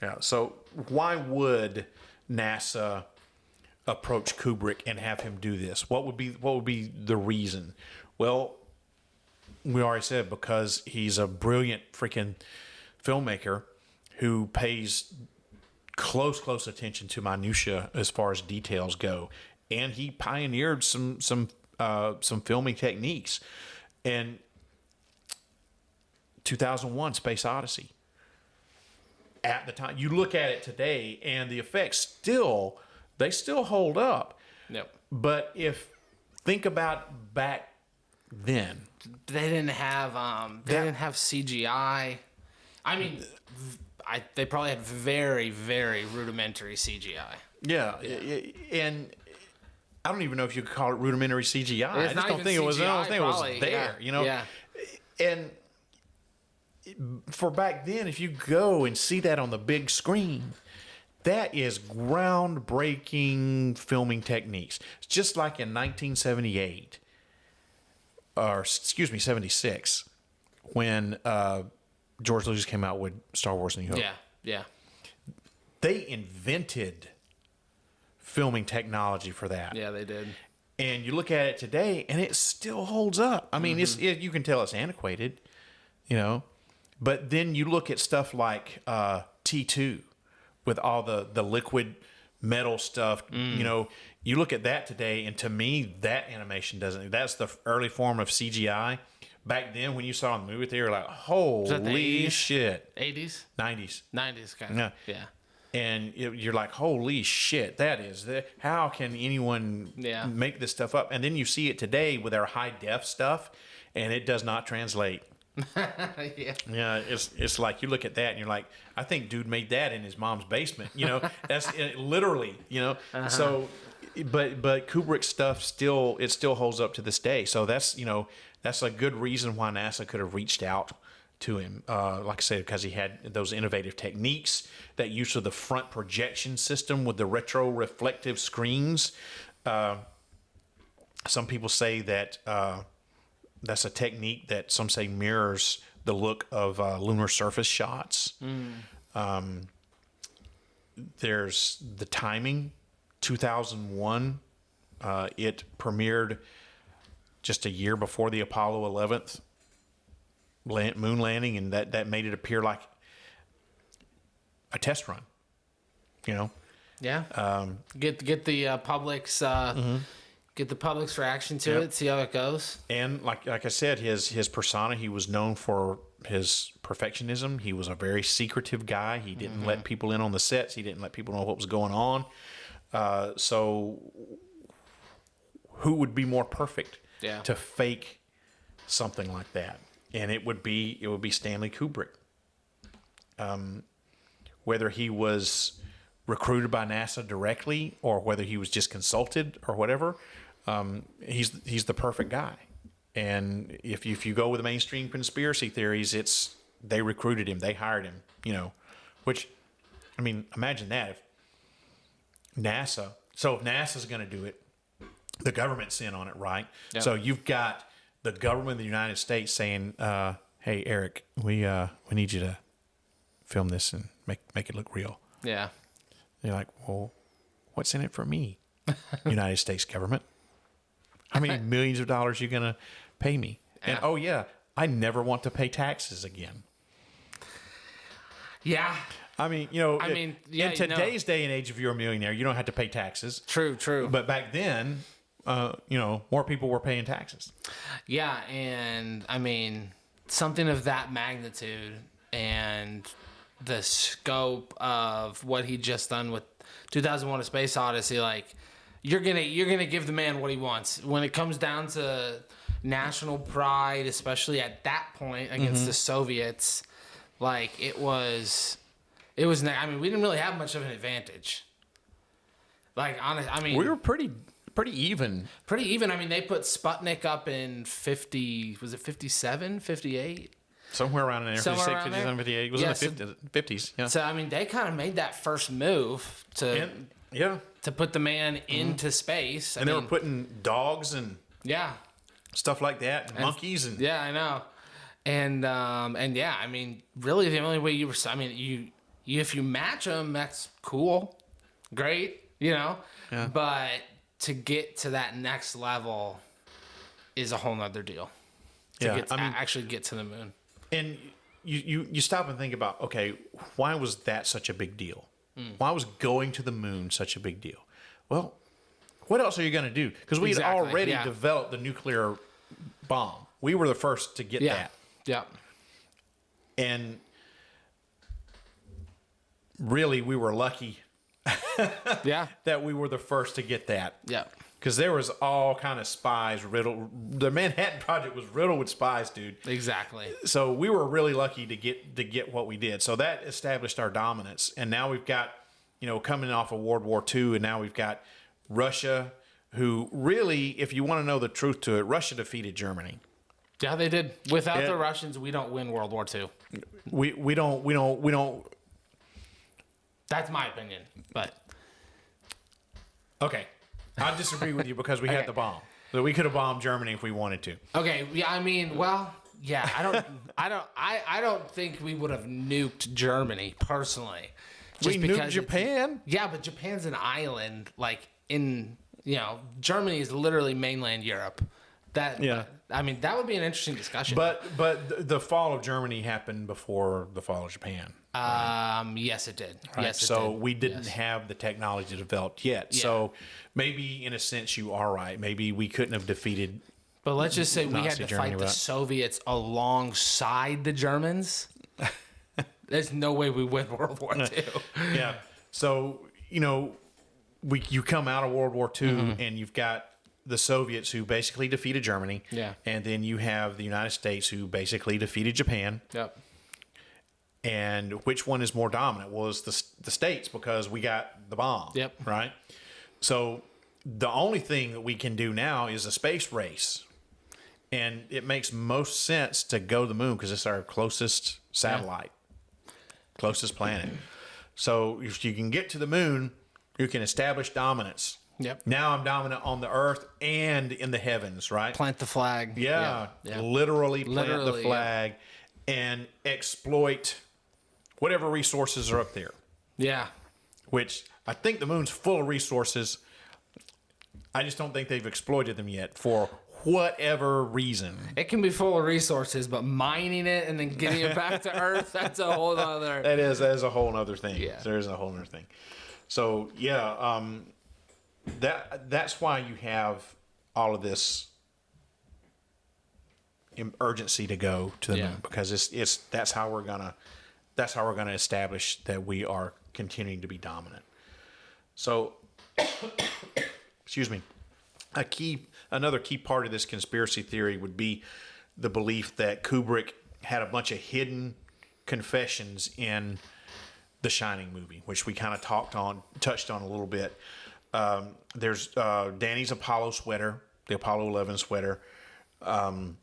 Yeah. So why would NASA approach Kubrick and have him do this? What would be the reason? Well, we already said, because he's a brilliant freaking filmmaker who pays close attention to minutia as far as details go, and he pioneered some some filming techniques. And 2001 Space Odyssey, at the time, you look at it today and the effects still hold up. Yep. But think about back then, they didn't have CGI. I mean, they probably had very, very rudimentary CGI. Yeah. And I don't even know if you could call it rudimentary CGI. I just don't think it was. I don't think it was there. You know. Yeah. And for back then, if you go and see that on the big screen, that is groundbreaking filming techniques. It's just like in 1978, or excuse me, 76, when George Lucas came out with Star Wars: A New Hope. Yeah, yeah. They invented filming technology for that. Yeah, they did. And you look at it today, and it still holds up. I mean, you can tell it's antiquated, you know. But then you look at stuff like T2 with all the liquid metal stuff. You know, you look at that today, and to me, that animation doesn't. That's the early form of CGI. Back then, when you saw it in the movie theater, like, holy shit. 80s? 90s. 90s, kind of. Yeah. And you're like, holy shit, how can anyone make this stuff up? And then you see it today with our high def stuff, and it does not translate. Yeah, it's like you look at that and you're like, I think dude made that in his mom's basement. You know, that's literally. You know, so but Kubrick's stuff still holds up to this day. So that's a good reason why NASA could have reached out to him. Like I said, because he had those innovative techniques, that use of the front projection system with the retro reflective screens. Some people say that. That's a technique that some say mirrors the look of lunar surface shots. There's the timing. 2001, it premiered just a year before the Apollo 11th moon landing, and that made it appear like a test run. You know. Yeah. Get the public's. Get the public's reaction to it, see how it goes. And like I said, his persona, he was known for his perfectionism. He was a very secretive guy. He didn't let people in on the sets. He didn't let people know what was going on. So who would be more perfect to fake something like that? And it would be Stanley Kubrick. Whether he was recruited by NASA directly or whether he was just consulted or whatever, he's the perfect guy. And if you go with the mainstream conspiracy theories, they recruited him, they hired him, you know, which, I mean, imagine that if NASA's going to do it, the government's in on it, right? Yep. So you've got the government of the United States saying, hey, Eric, we need you to film this and make it look real. Yeah. You're like, well, what's in it for me, United States government? How many millions of dollars are you going to pay me? And, I never want to pay taxes again. Yeah. I mean, in today's day and age, if you're a millionaire, you don't have to pay taxes. True. But back then, more people were paying taxes. Yeah, and I mean, something of that magnitude and the scope of what he just done with 2001: A Space Odyssey, like you're gonna give the man what he wants when it comes down to national pride, especially at that point against the Soviets. Like it was. I mean, we didn't really have much of an advantage. Like honest, I mean, we were pretty even. Pretty even. I mean, they put Sputnik up in 50. Was it 57, 58? Somewhere around in there, 56, 57, 58. It was in the 50s. Yeah. So, I mean, they kind of made that first move to put the man into space. And they were putting dogs and stuff like that, and monkeys. And yeah, I know. And I mean, really the only way if you match them, that's cool. Great, Yeah. But to get to that next level is a whole nother deal. Actually get to the moon. And you stop and think about, okay, why was that such a big deal? Why was going to the moon such a big deal? Well, what else are you going to do? Because we had already developed the nuclear bomb. We were the first to get that. Yeah. And really, we were lucky that we were the first to get that. Yeah. Because there was all kind of spies riddled. The Manhattan Project was riddled with spies, dude. Exactly. So we were really lucky to get what we did. So that established our dominance. And now we've got, coming off of World War II, and now we've got Russia, who really, if you want to know the truth to it, Russia defeated Germany. Yeah, they did. Without the Russians, we don't win World War II. We don't. That's my opinion, but okay. I disagree with you because we had the bomb. So we could have bombed Germany if we wanted to. Okay, yeah, I mean, well, yeah, I don't think we would have nuked Germany personally. We nuked Japan. Yeah, but Japan's an island, like Germany is literally mainland Europe. I mean, that would be an interesting discussion. But the fall of Germany happened before the fall of Japan. Yes, it did. Right? Yes, it so did. we didn't have the technology developed yet. Yeah. So maybe in a sense you are right. Maybe we couldn't have defeated. But let's just say we had to Germany fight the Soviets alongside the Germans. There's no way we win World War II. Yeah. So you come out of World War II and you've got the Soviets who basically defeated Germany. Yeah. And then you have the United States who basically defeated Japan. Yep. And which one is more dominant? Well, it's the States because we got the bomb. Yep. Right? So the only thing that we can do now is a space race. And it makes most sense to go to the moon because it's our closest satellite, closest planet. So if you can get to the moon, you can establish dominance. Yep. Now I'm dominant on the earth and in the heavens, right? Plant the flag. Yeah. Literally plant the flag and exploit whatever resources are up there. Yeah. Which I think the moon's full of resources. I just don't think they've exploited them yet for whatever reason. It can be full of resources, but mining it and then getting it back to Earth, that's a whole other... That is a whole other thing. Yeah. There's a whole other thing. So, that's why you have all of this urgency to go to the moon, because that's how we're gonna establish that we are continuing to be dominant. So, excuse me. Another key part of this conspiracy theory would be the belief that Kubrick had a bunch of hidden confessions in the Shining movie, which we kind of touched on a little bit. There's Danny's Apollo sweater, the Apollo 11 sweater. It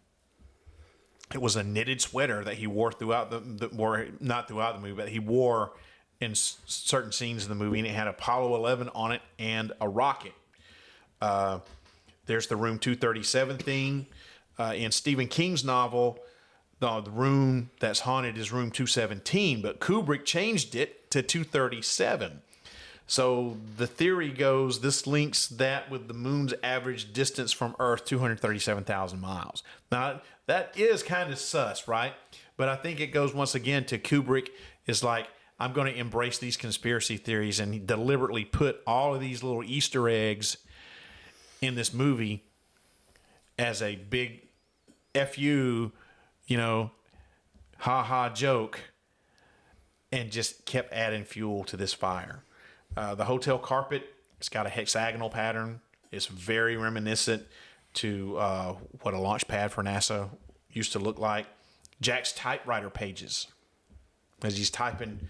was a knitted sweater that he wore throughout not throughout the movie, but he wore in certain scenes in the movie, and it had Apollo 11 on it and a rocket. There's the Room 237 thing. In Stephen King's novel, the room that's haunted is Room 217, but Kubrick changed it to 237. So the theory goes, this links that with the moon's average distance from Earth, 237,000 miles. Now, that is kind of sus, right? But I think it goes once again to Kubrick is like, I'm going to embrace these conspiracy theories, and he deliberately put all of these little Easter eggs in this movie as a big FU, ha-ha joke, and just kept adding fuel to this fire. The hotel carpet, it's got a hexagonal pattern. It's very reminiscent to what a launch pad for NASA used to look like. Jack's typewriter pages. As he's typing,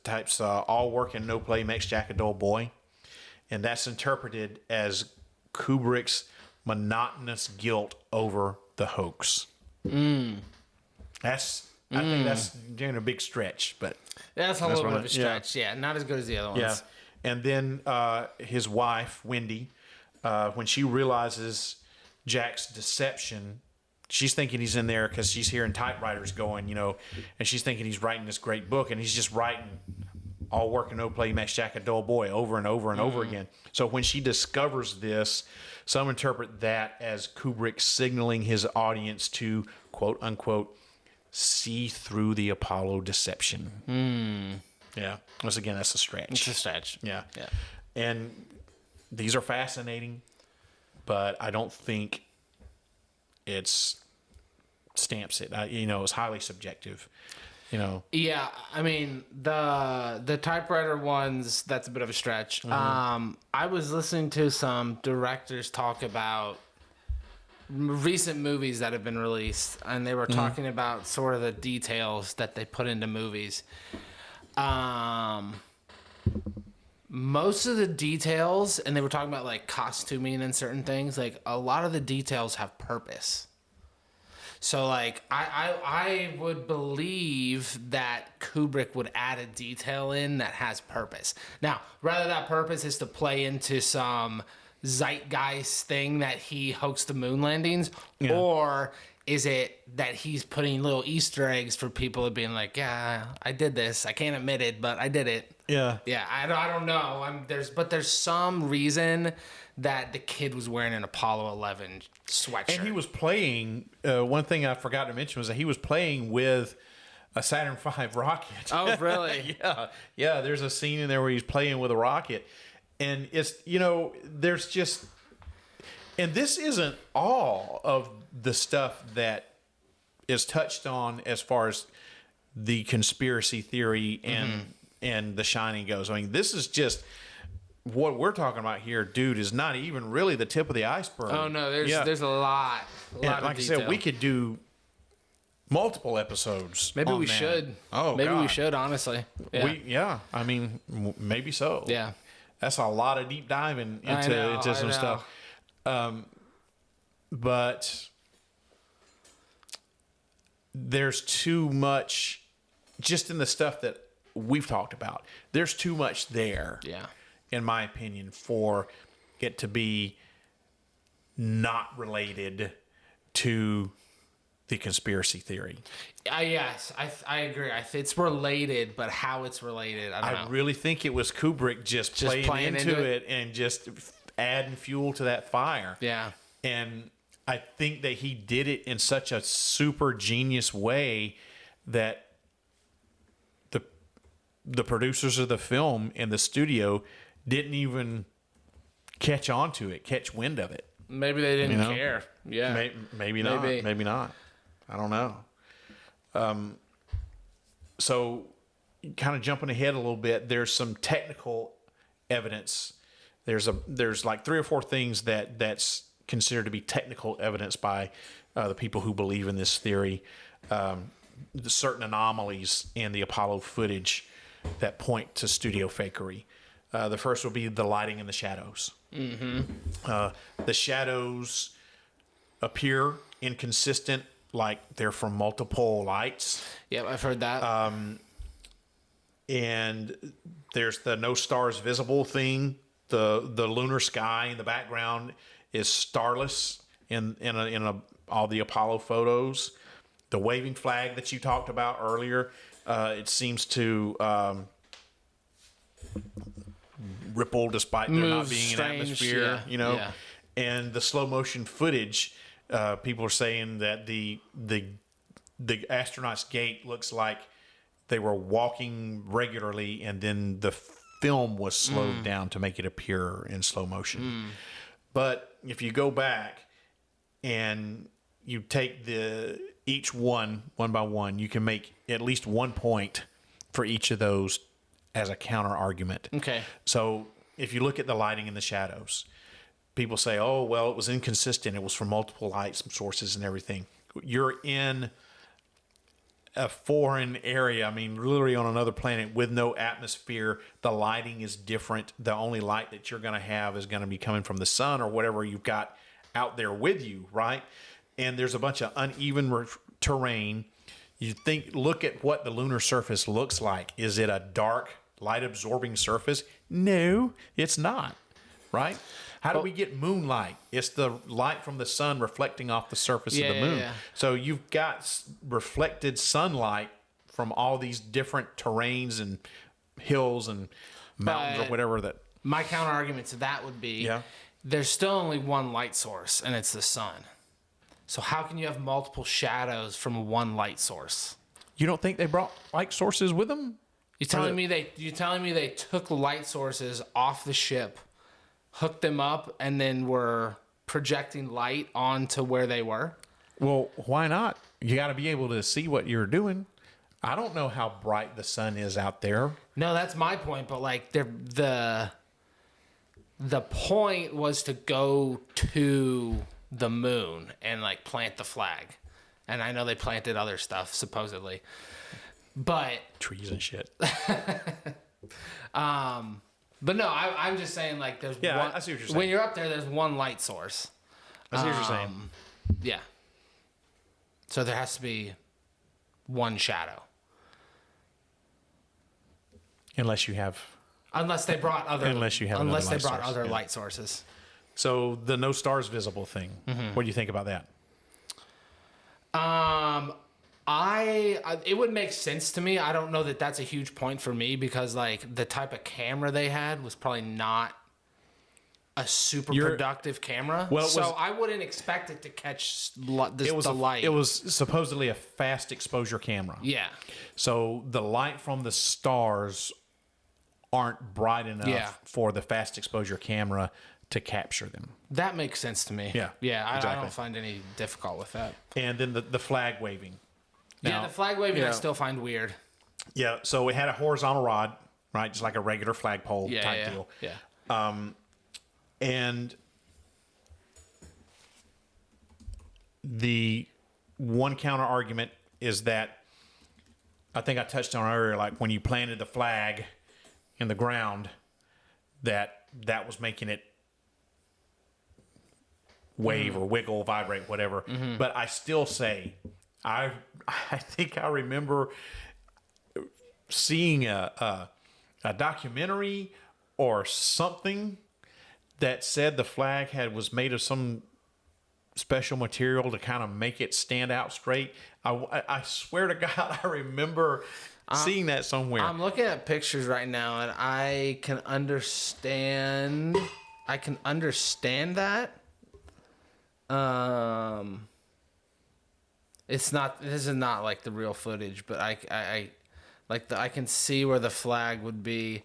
types all work and no play makes Jack a dull boy. And that's interpreted as Kubrick's monotonous guilt over the hoax. I think that's doing a big stretch, but that's a little bit of a stretch. Yeah, not as good as the other ones. Yeah, and then his wife Wendy, when she realizes Jack's deception, she's thinking he's in there because she's hearing typewriters going, and she's thinking he's writing this great book, and he's just writing all work and no play makes Jack a dull boy over and over and over again. So when she discovers this, some interpret that as Kubrick signaling his audience to, quote unquote, see through the Apollo deception. Yeah. Once again, that's a stretch. It's a stretch. Yeah. And these are fascinating, but I don't think it's stamps it. It's highly subjective. Yeah, I mean the typewriter ones, that's a bit of a stretch. I was listening to some directors talk about recent movies that have been released, and they were talking about sort of the details that they put into movies. Most of the details, and they were talking about like costuming and certain things, like a lot of the details have purpose. So like I would believe that Kubrick would add a detail in that has purpose. Now, whether that purpose is to play into some zeitgeist thing that he hoaxed the moon landings, or is it that he's putting little Easter eggs for people of being like, yeah, I did this. I can't admit it, but I did it. Yeah. Yeah, I don't know. There's some reason that the kid was wearing an Apollo 11 sweatshirt. And he was playing, one thing I forgot to mention was that he was playing with a Saturn V rocket. Oh, really? Yeah, there's a scene in there where he's playing with a rocket. And it's, there's just, and this isn't all of the stuff that is touched on as far as the conspiracy theory and The Shining goes. I mean, this is just what we're talking about here, dude, is not even really the tip of the iceberg. Oh no, there's a lot and like of detail. I said, we could do multiple episodes. Maybe we that. should. Oh, maybe God. we should. Honestly, I mean, maybe so. Yeah, that's a lot of deep diving into some stuff. But there's too much just in the stuff that we've talked about. There's too much there. Yeah. In my opinion, for it to be not related to the conspiracy theory. Yes, I agree. It's related, but how it's related, I don't know. I really think it was Kubrick just playing into it and just adding fuel to that fire. Yeah. And I think that he did it in such a super genius way that the producers of the film in the studio didn't even catch wind of it. Maybe they didn't care. Yeah. Maybe not. Maybe not. I don't know. So kind of jumping ahead a little bit, there's some technical evidence. There's like 3 or 4 things that's considered to be technical evidence by the people who believe in this theory. The certain anomalies in the Apollo footage that point to studio fakery. The first will be the lighting and the shadows. The shadows appear inconsistent, like they're from multiple lights. Yeah, I've heard that. And there's the no stars visible thing. The lunar sky in the background is starless in all the Apollo photos. The waving flag that you talked about earlier, it seems to ripple despite there not being an atmosphere, Yeah. And the slow motion footage, people are saying that the astronaut's gait looks like they were walking regularly, and then the film was slowed down to make it appear in slow motion. But if you go back and you take each one by one, you can make at least 1 point for each of those as a counter argument. Okay. So if you look at the lighting and the shadows, people say, oh, well, it was inconsistent. It was from multiple light sources and everything. You're in a foreign area. I mean, literally on another planet with no atmosphere. The lighting is different. The only light that you're going to have is going to be coming from the sun or whatever you've got out there with you, right? And there's a bunch of uneven terrain. You look at what the lunar surface looks like. Is it a dark, light-absorbing surface? No, it's not, right? How do we get moonlight? It's the light from the sun reflecting off the surface of the moon. Yeah. So you've got reflected sunlight from all these different terrains and hills and mountains or whatever that. My counter argument to that would be there's still only one light source, and it's the sun. So how can you have multiple shadows from one light source? You don't think they brought light sources with them? You're telling me they took light sources off the ship hooked them up and then were projecting light onto where they were? Well, why not? You got to be able to see what you're doing. I don't know how bright the sun is out there. No, that's my point. But like the point was to go to the moon and like plant the flag. And I know they planted other stuff supposedly, but trees and shit. But no, I'm just saying like there's one, I see what you're saying. When you're up there, there's one light source. I see what you're saying. Yeah. So there has to be one shadow. Unless you have. Unless they brought other. Unless you have. Unless they light brought source, other yeah. light sources. So the no stars visible thing. Mm-hmm. What do you think about that? It would make sense to me. I don't know that that's a huge point for me because like the type of camera they had was probably not a super productive camera. Well, so I wouldn't expect it to catch the light. It was supposedly a fast exposure camera. Yeah. So the light from the stars aren't bright enough for the fast exposure camera to capture them. That makes sense to me. Yeah. Yeah, I exactly. don't find any difficult with that. And then the flag waving. Now, the flag waving I still find weird. Yeah, so it had a horizontal rod, right? Just like a regular flagpole type deal. Yeah. And the one counter argument is that I think I touched on earlier, like when you planted the flag in the ground, that was making it wave or wiggle, vibrate, whatever. Mm-hmm. But I still say, I think I remember seeing a documentary or something that said the flag was made of some special material to kind of make it stand out straight. I swear to God, I remember seeing that somewhere. I'm looking at pictures right now, and I can understand that. This is not like the real footage, but I can see where the flag would be,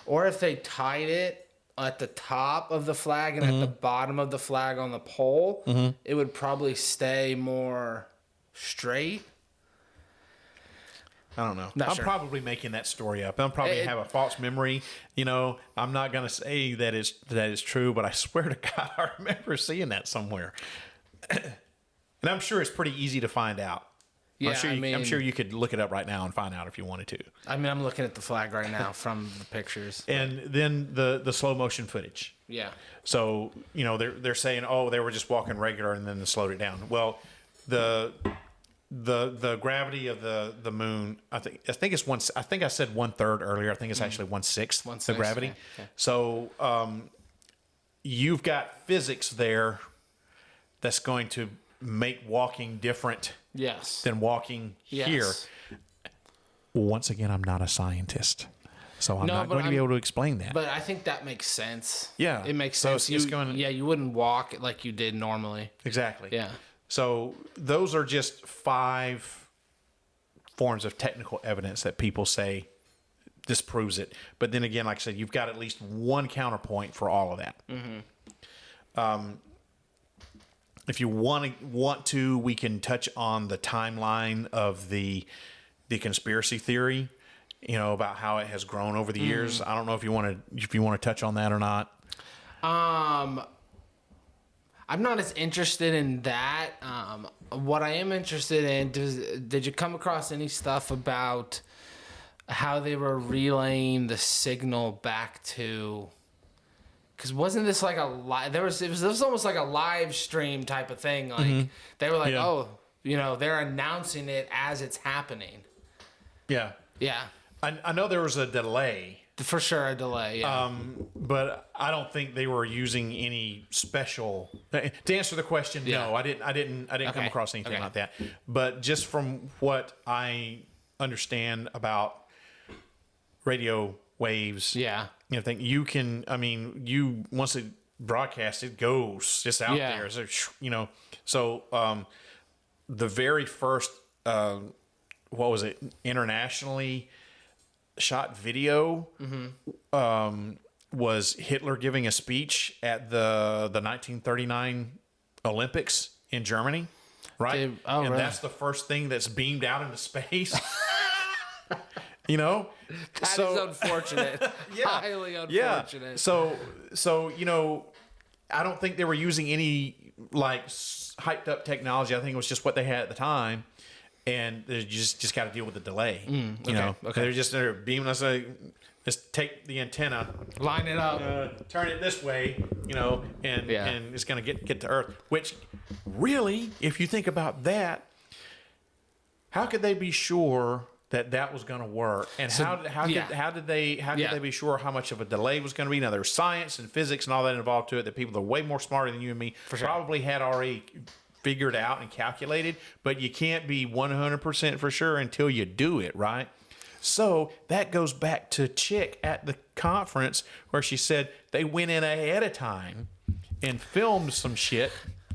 or if they tied it at the top of the flag and at the bottom of the flag on the pole, it would probably stay more straight. I don't know. Not I'm sure. probably making that story up. I'm probably have a false memory. You know, I'm not going to say that is true, but I swear to God, I remember seeing that somewhere. And I'm sure it's pretty easy to find out. Yeah, I'm sure you could look it up right now and find out if you wanted to. I mean, I'm looking at the flag right now from the pictures. And then the slow motion footage. Yeah. So, you know, they're saying, oh, they were just walking regular and then they slowed it down. Well, the gravity of the moon, I think it's one. I think I said 1/3 earlier. I think it's actually 1/6 the gravity. Okay. So you've got physics there that's going to make walking different. Yes. Than walking here. Once again, I'm not a scientist, so I'm not going to be able to explain that. But I think that makes sense. Yeah, it makes so sense. You wouldn't walk like you did normally. Exactly. Yeah. So those are just 5 forms of technical evidence that people say disproves it. But then again, like I said, you've got at least one counterpoint for all of that. Mm-hmm. If you want to, we can touch on the timeline of the conspiracy theory. You know, about how it has grown over the years. I don't know if you want to touch on that or not. I'm not as interested in that. What I am interested in, did you come across any stuff about how they were relaying the signal back to? Because wasn't this like a live? It was almost like a live stream type of thing. Like they were like, they're announcing it as it's happening. Yeah. Yeah. I know there was a delay. For sure, a delay. Yeah. But I don't think they were using any special. To answer the question, no, I didn't come across anything like that. But just from what I understand about radio waves, you can. I mean, once it broadcasts, it goes just out there. So, So the very first, what was it? Internationally shot video was Hitler giving a speech at the 1939 Olympics in Germany, right? And really? that's the first thing that's beamed out into space. You know, that is unfortunate. Highly unfortunate. Yeah. So you know, I don't think they were using any like hyped up technology. I think it was just what they had at the time, and you just got to deal with the delay. You know, they're beaming us. Just take the antenna, line it up, turn it this way, you know, and it's going to get to Earth. Which, really, if you think about that, how could they be sure that was going to work? And how could they be sure how much of a delay was going to be? Now, there's science and physics and all that involved to it that people that are way more smarter than you and me probably had already figured out and calculated. But you can't be 100% for sure until you do it, right? So that goes back to Chick at the conference where she said they went in ahead of time and filmed some shit.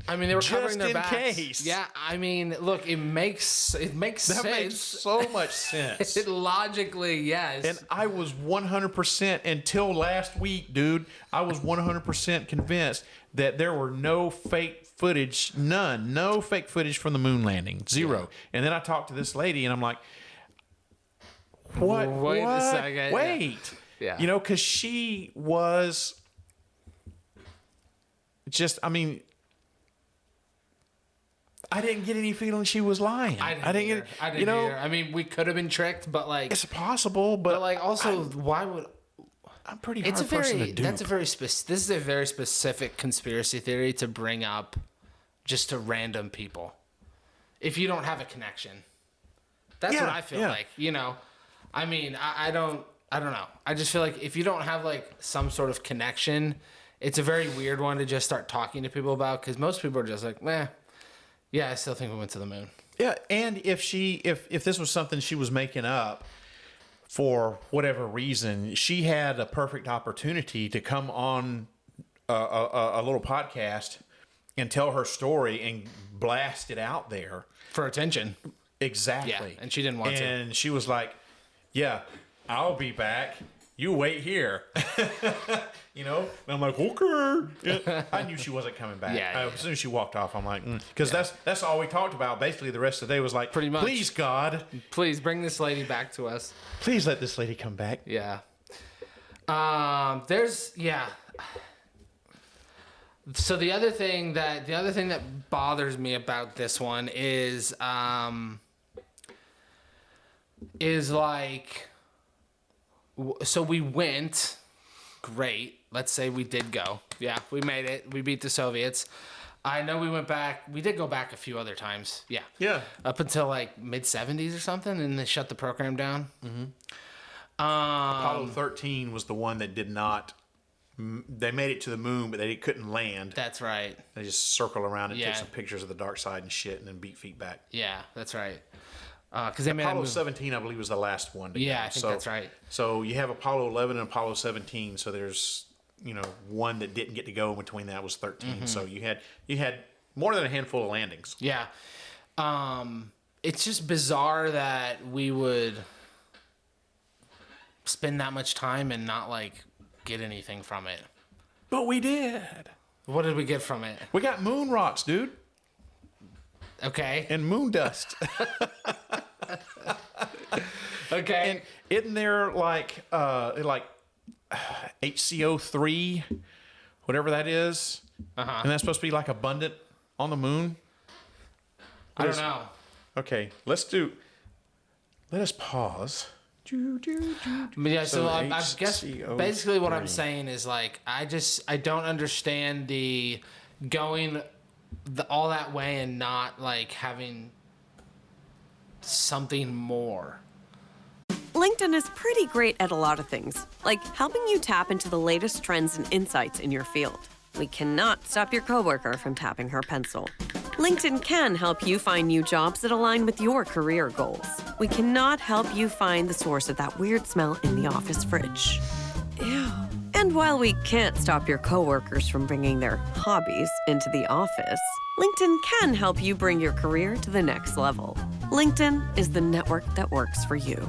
I mean, they were covering their backs. Case. Yeah, I mean, look, it makes sense. That makes so much sense. Logically, yes. And I was 100% until last week, dude. I was 100% convinced that there were no fake footage, no fake footage from the moon landing, zero. Yeah. And then I talked to this lady, and I'm like, Wait a second. Wait. Yeah. You know, because she was just, I mean, I didn't get any feeling she was lying. I didn't either. I mean, we could have been tricked, but like, it's possible. But like, also, why would? I'm pretty hard person to dupe. That's a very This is a very specific conspiracy theory to bring up just to random people. If you don't have a connection, that's what I feel like. You know. I mean, I don't know. I just feel like if you don't have like some sort of connection, it's a very weird one to just start talking to people about, because most people are just like, yeah, I still think we went to the moon. Yeah, and if this was something she was making up for whatever reason, she had a perfect opportunity to come on a little podcast and tell her story and blast it out there for attention. Exactly. Yeah, and she didn't want to. And she was like, yeah, I'll be back. You wait here. You know? And I'm like, okay. I knew she wasn't coming back. As soon as she walked off, I'm like, because that's all we talked about. Basically, the rest of the day was like, pretty much, please, God. Please bring this lady back to us. Please let this lady come back. Yeah. So the other thing that bothers me about this one is like, so we went, great. Let's say we did go. Yeah, we made it. We beat the Soviets. I know we went back. We did go back a few other times. Yeah. Yeah. Up until like mid-70s or something, and they shut the program down. Mm-hmm. Apollo 13 was the one that did not. They made it to the moon, but they couldn't land. That's right. They just circle around and take some pictures of the dark side and shit, and then beat feet back. Yeah, that's right. Because Apollo 17, I believe, was the last one. I think that's right. So you have Apollo 11 and Apollo 17. So there's one that didn't get to go in between. That was 13. Mm-hmm. So you had more than a handful of landings. Yeah. It's just bizarre that we would spend that much time and not like get anything from it. But we did. What did we get from it? We got moon rocks, dude. Okay. And moon dust. Okay. And isn't there like HCO3, whatever that is? Uh-huh. And that's supposed to be like abundant on the moon? I don't know. Okay, let us pause. Yeah, so I guess basically what I'm saying is like, I don't understand the going all that way and not like having something more. LinkedIn is pretty great at a lot of things, like helping you tap into the latest trends and insights in your field. We cannot stop your coworker from tapping her pencil. LinkedIn can help you find new jobs that align with your career goals. We cannot help you find the source of that weird smell in the office fridge. Ew. And while we can't stop your coworkers from bringing their hobbies into the office, LinkedIn can help you bring your career to the next level. LinkedIn is the network that works for you.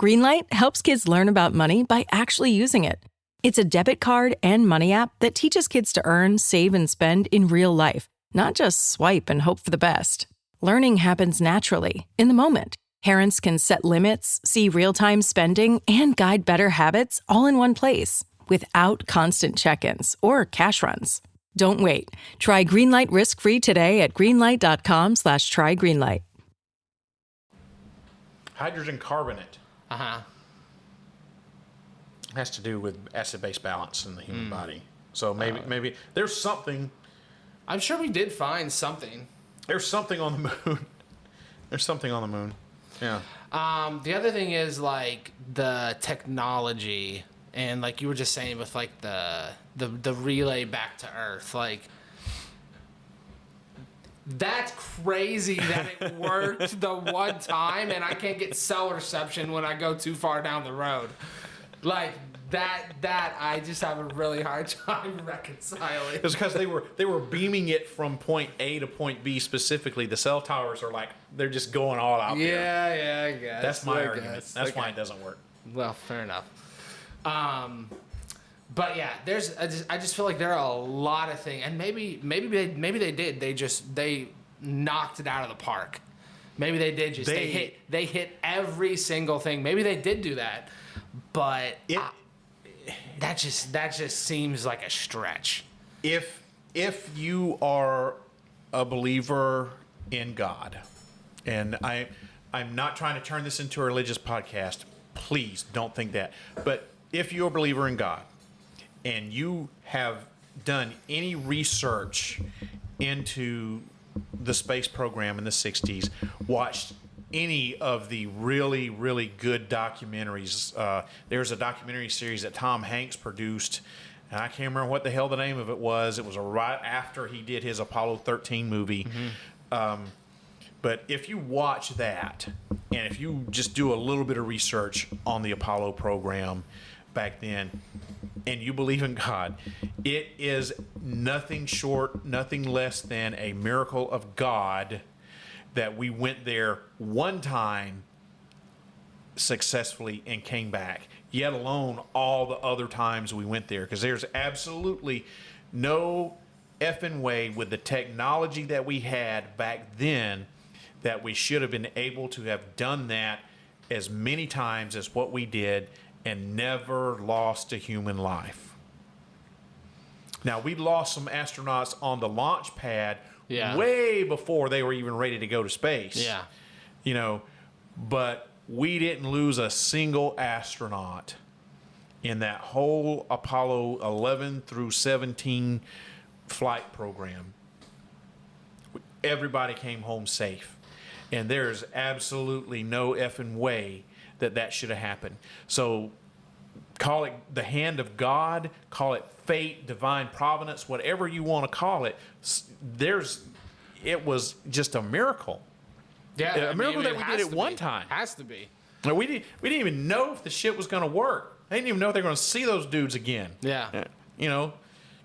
Greenlight helps kids learn about money by actually using it. It's a debit card and money app that teaches kids to earn, save, and spend in real life, not just swipe and hope for the best. Learning happens naturally, in the moment. Parents can set limits, see real-time spending, and guide better habits all in one place, without constant check-ins or cash runs. Don't wait. Try Greenlight risk-free today at greenlight.com/trygreenlight. Hydrogen carbonate. Uh-huh. Has to do with acid-base balance in the human body. So maybe there's something. I'm sure we did find something. There's something on the moon. There's something on the moon. Yeah. The other thing is like the technology, and like you were just saying with like the relay back to Earth, like that's crazy that it worked the one time, and I can't get cell reception when I go too far down the road. Like that I just have a really hard time reconciling. It's because they were beaming it from point A to point B specifically. The cell towers are like they're just going all out there. Yeah, I guess. That's my argument. That's why it doesn't work. Well, fair enough. But yeah, I just feel like there are a lot of things, and maybe they did. They knocked it out of the park. Maybe they did they hit every single thing. Maybe they did do that, but that just seems like a stretch. If you are a believer in God, and I'm not trying to turn this into a religious podcast, please don't think that. But if you're a believer in God, and you have done any research into the space program in the 60s, watched any of the really, really good documentaries. There's a documentary series that Tom Hanks produced, and I can't remember what the hell the name of it was. It was right after he did his Apollo 13 movie. Mm-hmm. But if you watch that, and if you just do a little bit of research on the Apollo program back then, and you believe in God, it is nothing short, nothing less than a miracle of God that we went there one time successfully and came back, yet alone all the other times we went there. Because there's absolutely no effing way with the technology that we had back then that we should have been able to have done that as many times as what we did and never lost a human life. Now, we lost some astronauts on the launch pad way before they were even ready to go to space. Yeah. You know, but we didn't lose a single astronaut in that whole Apollo 11 through 17 flight program. Everybody came home safe. And there's absolutely no effing way that should have happened. So call it the hand of God, call it fate, divine providence, whatever you want to call it. It was just a miracle. Yeah, a miracle that we did it one time. Has to be. We didn't even know if the shit was going to work. They didn't even know if they were going to see those dudes again. Yeah. You know,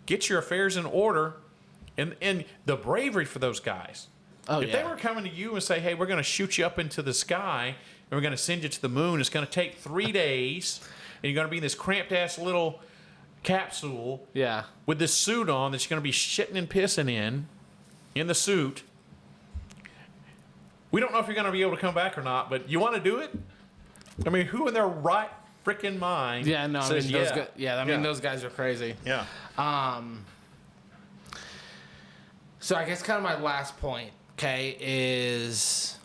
get your affairs in order, and the bravery for those guys. If they were coming to you and say, hey, we're going to shoot you up into the sky and we're going to send you to the moon, it's going to take 3 days, and you're going to be in this cramped-ass little capsule with this suit on that you're going to be shitting and pissing in the suit. We don't know if you're going to be able to come back or not, but you want to do it? I mean, who in their right freaking mind says those guys are crazy. Yeah. So I guess kind of my last point, is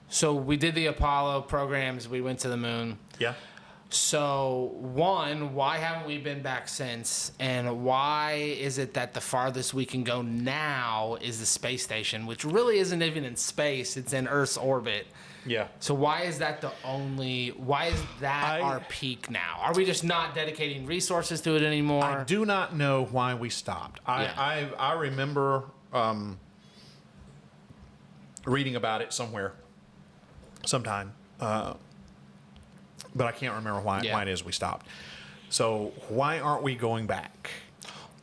so we did the Apollo programs, we went to the moon. Yeah. So one, why haven't we been back since? And why is it that the farthest we can go now is the space station, which really isn't even in space, it's in Earth's orbit. Yeah. So why is that our peak now? Are we just not dedicating resources to it anymore? I do not know why we stopped. I remember reading about it sometime, but I can't remember why it is we stopped. So why aren't we going back?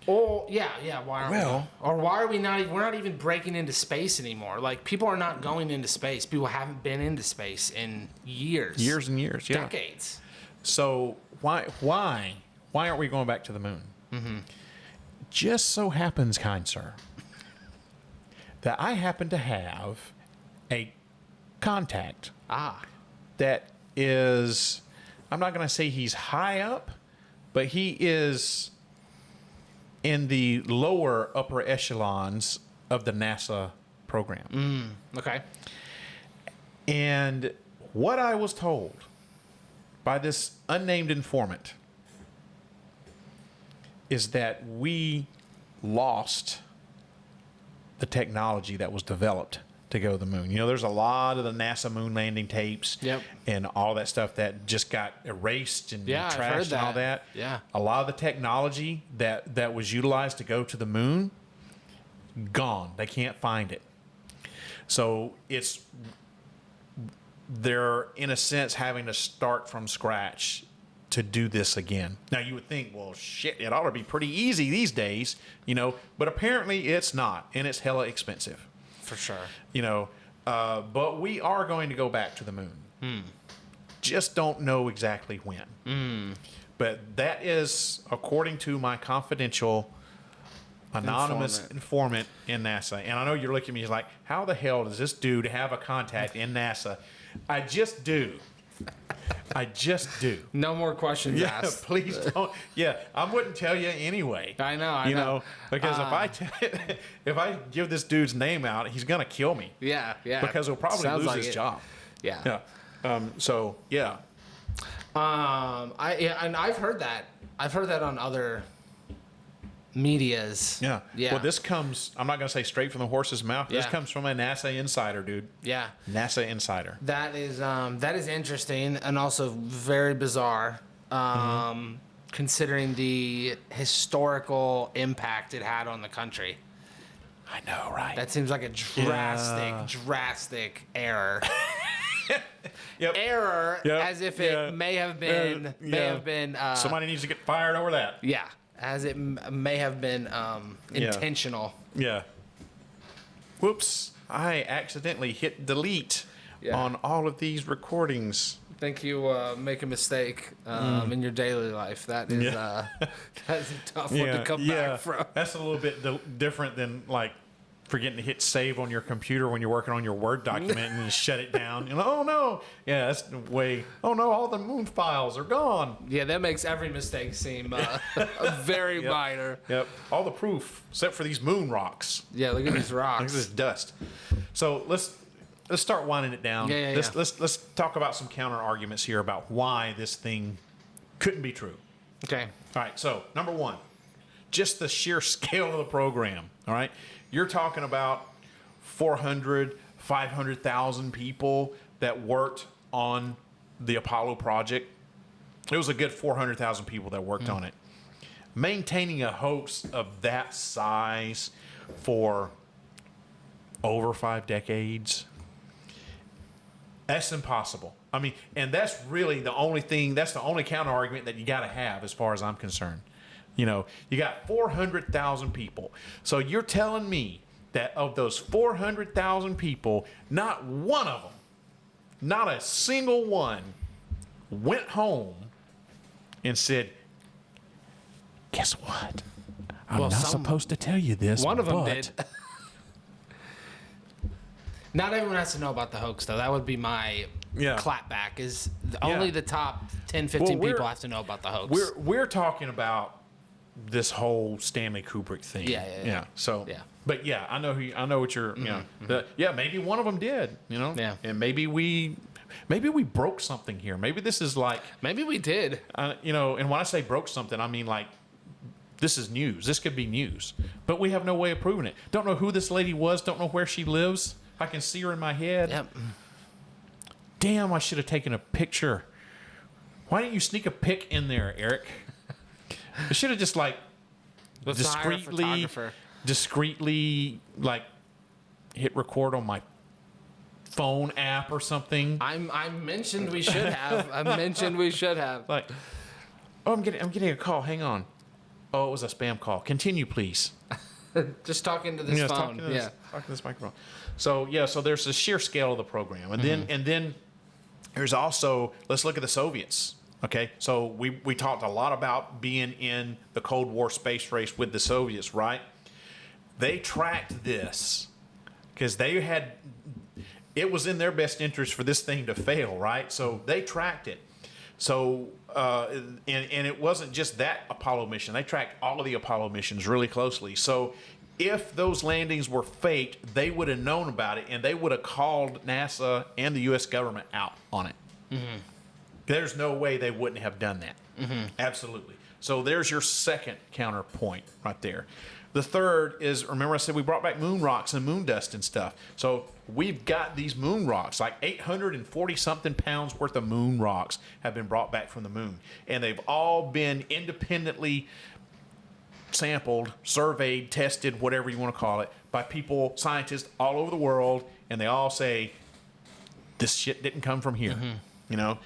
Oh yeah. Why aren't we? Or why are we not? We're not even breaking into space anymore. Like people are not going into space. People haven't been into space in years and years, yeah, decades. So why aren't we going back to the moon? Mm-hmm. Just so happens, kind sir, that I happen to have a contact. That is, I'm not going to say he's high up, but he is in the lower upper echelons of the NASA program. Okay. And what I was told by this unnamed informant is that we lost the technology that was developed to go to the moon. You know, there's a lot of the NASA moon landing tapes and all that stuff that just got erased and trashed and all that. Yeah. A lot of the technology that was utilized to go to the moon, gone. They can't find it. So they're in a sense having to start from scratch to do this again. Now you would think, well, shit, it ought to be pretty easy these days, you know, but apparently it's not, and it's hella expensive. For sure. You know, but we are going to go back to the moon. Just don't know exactly when. But that is, according to my confidential anonymous informant in NASA. And I know you're looking at me like, how the hell does this dude have a contact in NASA? I just do. No more questions asked. Please don't. Yeah, I wouldn't tell you anyway. I know. Because if I give this dude's name out, he's gonna kill me. Yeah. Because he'll probably lose his job. Yeah. So yeah. And I've heard that. I've heard that on other medias. Yeah. Well, this comes, I'm not going to say straight from the horse's mouth. This comes from a NASA insider, dude. Yeah. NASA insider. That is interesting and also very bizarre, considering the historical impact it had on the country. I know, right? That seems like a drastic error. Error, as if it may have been, somebody needs to get fired over that. Yeah. As it may have been intentional. Yeah. Whoops. I accidentally hit delete on all of these recordings. I think you make a mistake in your daily life. That is that's a tough one to come back from. That's a little bit different than like forgetting to hit save on your computer when you're working on your Word document and then shut it down. You know, oh no. Yeah, that's the way. Oh no, all the moon files are gone. Yeah, that makes every mistake seem very minor. Yep. All the proof, except for these moon rocks. Yeah, look at these rocks. Look at this dust. So let's start winding it down. Let's talk about some counter arguments here about why this thing couldn't be true. Okay. All right. So number one, just the sheer scale of the program. All right. You're talking about 400, 500,000 people that worked on the Apollo project. It was a good 400,000 people that worked on it. Maintaining a hoax of that size for over 5 decades, that's impossible. I mean, and that's really the only thing, that's the only counter argument that you got to have as far as I'm concerned. You know, you got 400,000 people. So you're telling me that of those 400,000 people, not one of them, not a single one, went home and said, guess what? I'm not supposed to tell you this. One of them did. Not everyone has to know about the hoax, though. That would be my clapback, is only the top 10, 15 people have to know about the hoax. We're talking about this whole Stanley Kubrick thing. Yeah. So, but yeah, I know what you're, you know, maybe one of them did, you know, and maybe we broke something here. Maybe this is like, maybe we did, you know, and when I say broke something, I mean like, this is news. This could be news, but we have no way of proving it. Don't know who this lady was. Don't know where she lives. I can see her in my head. Yep. Damn, I should have taken a picture. Why didn't you sneak a pic in there, Eric? I should have just like discreetly like hit record on my phone app or something. I mentioned we should have. Like, oh, I'm getting a call. Hang on. Oh, it was a spam call. Continue, please. Just talking to this phone. Talking to this microphone. So there's the sheer scale of the program, and then there's also, let's look at the Soviets. Okay, so we talked a lot about being in the Cold War space race with the Soviets, right? They tracked this because it was in their best interest for this thing to fail, right? So they tracked it. So and it wasn't just that Apollo mission. They tracked all of the Apollo missions really closely. So if those landings were faked, they would have known about it, and they would have called NASA and the U.S. government out on it. Mm-hmm. There's no way they wouldn't have done that. Mm-hmm. Absolutely. So there's your second counterpoint right there. The third is, remember I said we brought back moon rocks and moon dust and stuff. So we've got these moon rocks, like 840-something pounds worth of moon rocks have been brought back from the moon. And they've all been independently sampled, surveyed, tested, whatever you want to call it, by people, scientists all over the world. And they all say, this shit didn't come from here, you know?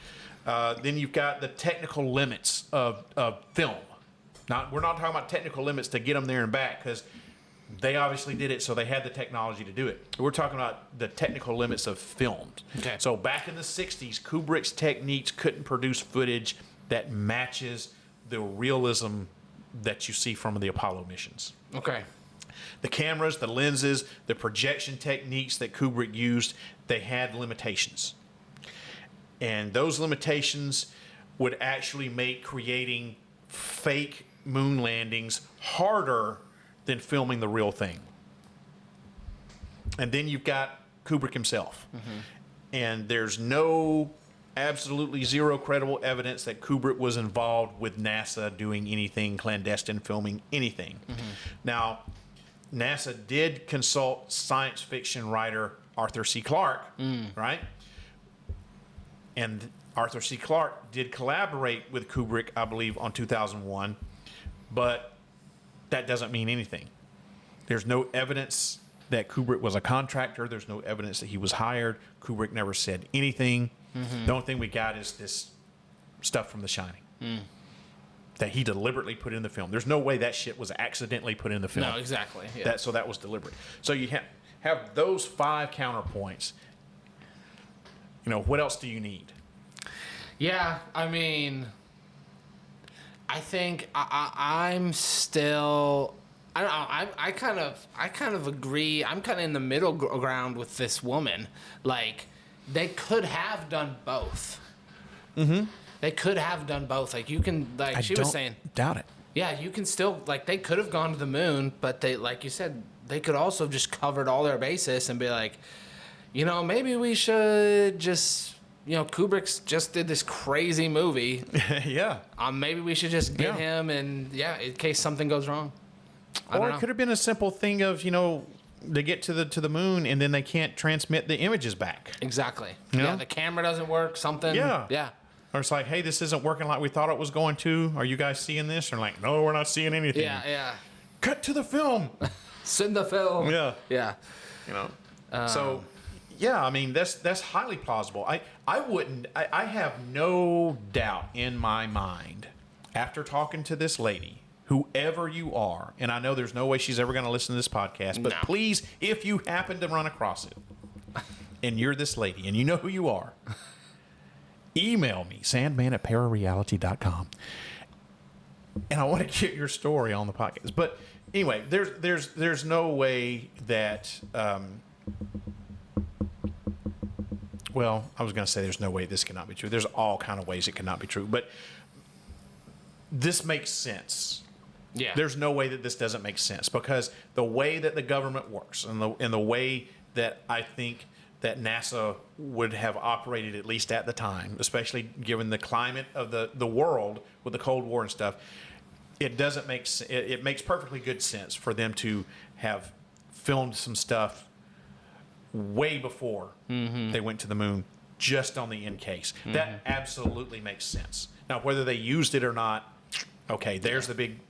Then you've got the technical limits of film. We're not talking about technical limits to get them there and back, because they obviously did it, so they had the technology to do it. We're talking about the technical limits of films. Okay. So back in the 60s, Kubrick's techniques couldn't produce footage that matches the realism that you see from the Apollo missions. Okay. The cameras, the lenses, the projection techniques that Kubrick used, they had limitations. And those limitations would actually make creating fake moon landings harder than filming the real thing. And then you've got Kubrick himself. Mm-hmm. And there's absolutely zero credible evidence that Kubrick was involved with NASA doing anything clandestine, filming anything. Mm-hmm. Now, NASA did consult science fiction writer Arthur C. Clarke, right? And Arthur C. Clarke did collaborate with Kubrick, I believe, on 2001, but that doesn't mean anything. There's no evidence that Kubrick was a contractor. There's no evidence that he was hired. Kubrick never said anything. Mm-hmm. The only thing we got is this stuff from The Shining that he deliberately put in the film. There's no way that shit was accidentally put in the film. No, exactly. Yeah. So that was deliberate. So you have those 5 counterpoints. You know, what else do you need? Yeah, I mean, I think I'm still, I don't know, I kind of agree. I'm kind of in the middle ground with this woman. Like, they could have done both. Mm-hmm. They could have done both. Like, you can, like she was saying. Doubt it. Yeah, you can still, like, they could have gone to the moon, but they, like you said, they could also have just covered all their bases and be like, you know, maybe we should just, you know, Kubrick's just did this crazy movie. Yeah. Maybe we should just get him, and in case something goes wrong. Or it could have been a simple thing of, you know, they get to the moon and then they can't transmit the images back. Exactly. You know? Yeah, the camera doesn't work. Something. Yeah. Yeah. Or it's like, hey, this isn't working like we thought it was going to. Are you guys seeing this? Or like, no, we're not seeing anything. Yeah. Yeah. Cut to the film. Send the film. Yeah. Yeah. You know. So. Yeah, I mean, that's highly plausible. I have no doubt in my mind, after talking to this lady, whoever you are, and I know there's no way she's ever going to listen to this podcast, but please, if you happen to run across it, and you're this lady, and you know who you are, email me, sandman@parareality.com, and I want to get your story on the podcast. But anyway, there's no way that... well, I was going to say there's no way this cannot be true. There's all kind of ways it cannot be true. But this makes sense. Yeah. There's no way that this doesn't make sense, because the way that the government works and the way that I think that NASA would have operated, at least at the time, especially given the climate of the world with the Cold War and stuff, it makes perfectly good sense for them to have filmed some stuff way before they went to the moon, just on the in case. That absolutely makes sense. Now, whether they used it or not, okay, there's the big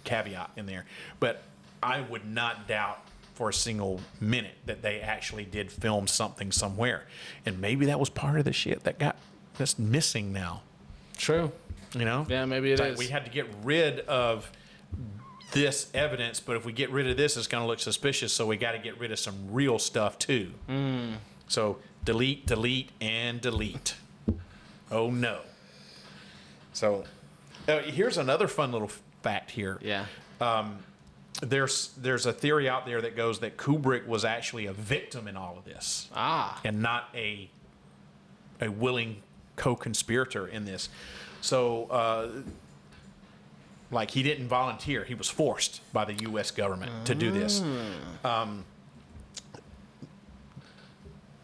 caveat in there. But I would not doubt for a single minute that they actually did film something somewhere, and maybe that was part of the shit that's missing now. True. You know? Yeah, maybe it is. We had to get rid of this evidence, but if we get rid of this, it's going to look suspicious. So we got to get rid of some real stuff too. So delete, delete, and delete. Oh no. So here's another fun little fact here. Yeah. There's a theory out there that goes that Kubrick was actually a victim in all of this. And not a willing co-conspirator in this. So like he didn't volunteer. He was forced by the U.S. government to do this.